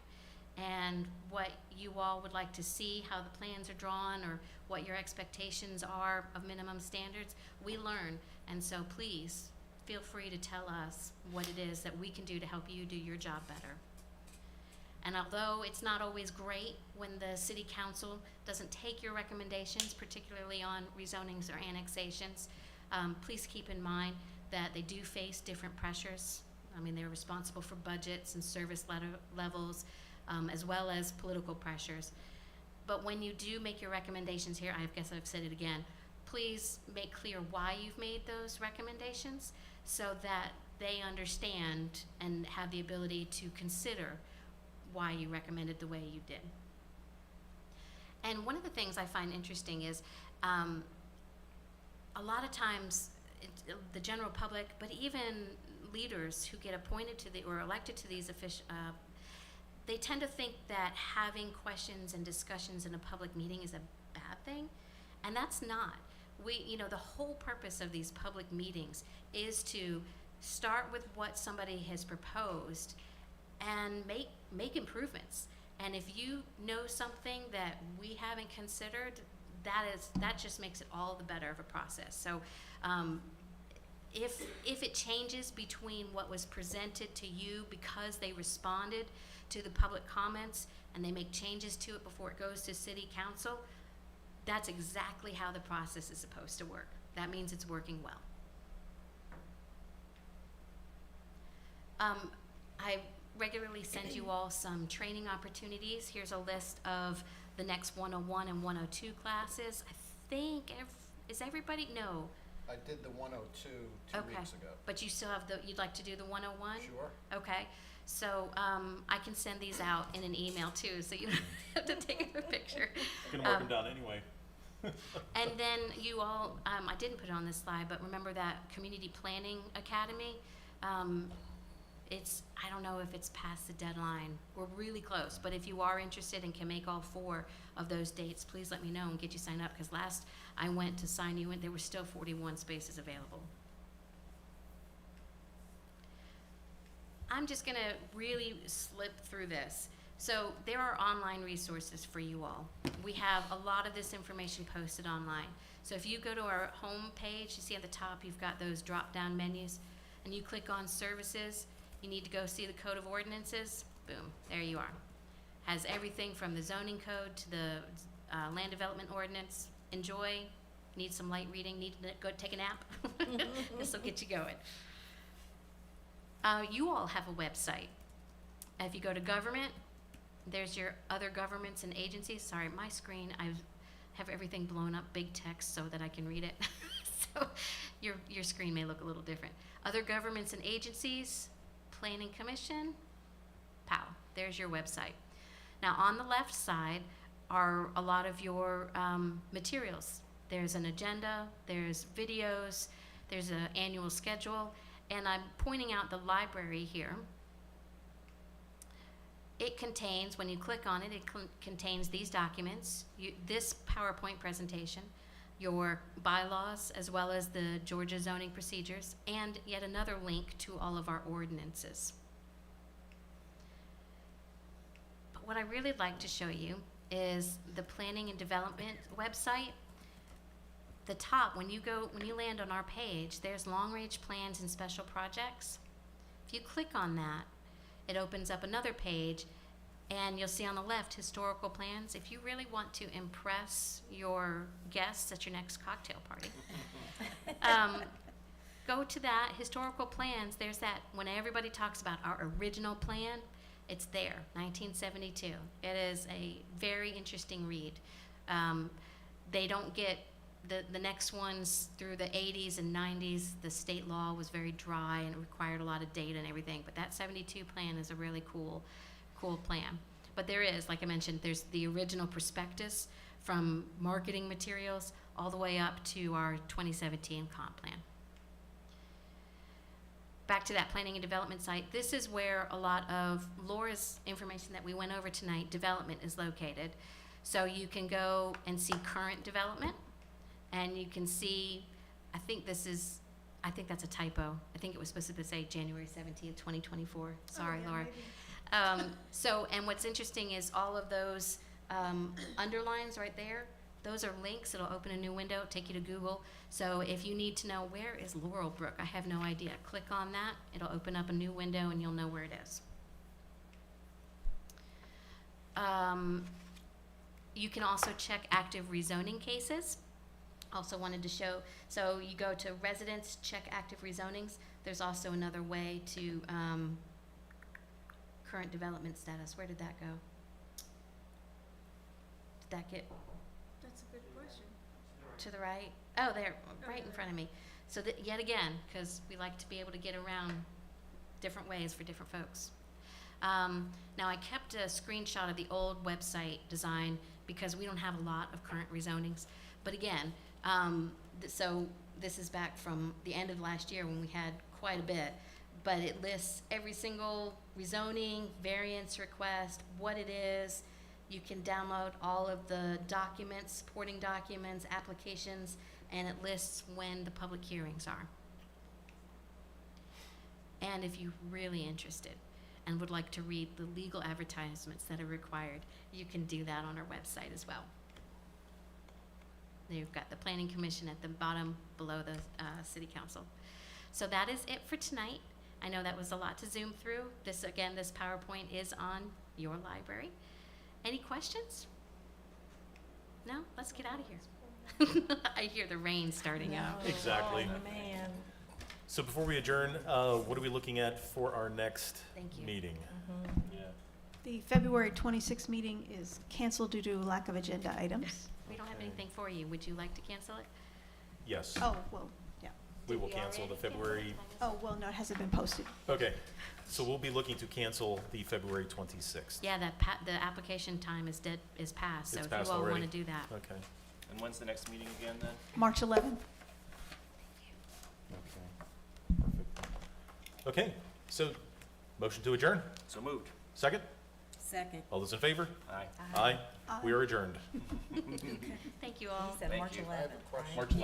and what you all would like to see, how the plans are drawn, or what your expectations are of minimum standards, we learn. And so please, feel free to tell us what it is that we can do to help you do your job better. And although it's not always great when the city council doesn't take your recommendations, particularly on rezonings or annexations, please keep in mind that they do face different pressures. I mean, they're responsible for budgets and service levels, as well as political pressures. But when you do make your recommendations here, I guess I've said it again, please make clear why you've made those recommendations so that they understand and have the ability to consider why you recommended the way you did. And one of the things I find interesting is a lot of times the general public, but even leaders who get appointed to or elected to these they tend to think that having questions and discussions in a public meeting is a bad thing, and that's not. The whole purpose of these public meetings is to start with what somebody has proposed and make improvements. And if you know something that we haven't considered, that just makes it all the better of a process. So if it changes between what was presented to you because they responded to the public comments and they make changes to it before it goes to city council, that's exactly how the process is supposed to work. That means it's working well. I regularly send you all some training opportunities. Here's a list of the next 101 and 102 classes. I think, is everybody? No. I did the 102 two Okay. weeks ago. But you still have you'd like to do the 101? Sure. Okay. So I can send these out in an email too, so you don't have to take a picture. Gonna mark them down anyway. And then you all, I didn't put it on this slide, but remember that Community Planning Academy? I don't know if it's past the deadline. We're really close, but if you are interested and can make all 4 of those dates, please let me know and get you signed up, because last I went to sign you in, there were still 41 spaces available. I'm just gonna really slip through this. So there are online resources for you all. We have a lot of this information posted online. So if you go to our home page, you see at the top you've got those drop-down menus, and you click on services, you need to go see the Code of Ordinances, boom, there you are. Has everything from the zoning code to the land development ordinance. Enjoy, need some light reading, need to go take a nap. This will get you going. You all have a website. If you go to government, there's your other governments and agencies. Sorry, my screen, I have everything blown up, big text, so that I can read it. So your screen may look a little different. Other governments and agencies, Planning Commission, POW, there's your website. Now on the left side are a lot of your materials. There's an agenda, there's videos, there's an annual schedule, and I'm pointing out the library here. It contains, when you click on it, it contains these documents, this PowerPoint presentation, your bylaws, as well as the Georgia zoning procedures, and yet another link to all of our ordinances. But what I really like to show you is the Planning and Development website. The top, when you land on our page, there's long-range plans and special projects. If you click on that, it opens up another page, and you'll see on the left historical plans. If you really want to impress your guests at your next cocktail party, go to that historical plans. There's that, when everybody talks about our original plan, it's there, 1972. It is a very interesting read. They don't get the next ones through the 80s and 90s. The state law was very dry and it required a lot of data and everything, but that 72 plan is a really cool plan. But there is, like I mentioned, there's the original prospectus from marketing materials all the way up to our 2017 comp plan. Back to that planning and development site, this is where a lot of Laura's information that we went over tonight, development, is located. So you can go and see current development, and you can see, I think that's a typo. I think it was supposed to say January 17th, 2024. Sorry, yeah, Laura. maybe. And what's interesting is all of those underlines right there, those are links. It'll open a new window, take you to Google. So if you need to know where is Laurel Brook, I have no idea, click on that. It'll open up a new window and you'll know where it is. You can also check active rezoning cases. Also wanted to show, so you go to residents, check active rezonings. There's also another way to, current development status. Where did that go? Did that get That's a good question. to the right? Oh, there, right in front of me. So that, yet again, because we like to be able to get around different ways for different folks. Now I kept a screenshot of the old website design because we don't have a lot of current rezonings. But again, so this is back from the end of last year when we had quite a bit. But it lists every single rezoning, variance request, what it is. You can download all of the documents, supporting documents, applications, and it lists when the public hearings are. And if you're really interested and would like to read the legal advertisements that are required, you can do that on our website as well. You've got the Planning Commission at the bottom below the City Council. So that is it for tonight. I know that was a lot to zoom through. This, again, this PowerPoint is on your library. Any questions? No? Let's get out of here. I hear the rain starting out. Exactly. Oh, man. So before we adjourn, what are we looking at for our next Thank you. meeting? Yeah. The February 26th meeting is canceled due to lack of agenda items. We don't have Okay. anything for you. Would you like to cancel it? Yes, Oh, well, yeah. we will Did cancel the already February, Oh, well, no, it hasn't been posted. okay. So we'll be looking to cancel the February 26th. Yeah, the application time is passed, so It's if passed you all already? want to do that. Okay. And when's the next meeting again then? March 11th. Okay. Perfect. Okay, so motion to adjourn. So moved. Second? Second. All those in favor? Aye. Aye. We are adjourned. Thank you all. He said Thank March you. 11th, right? March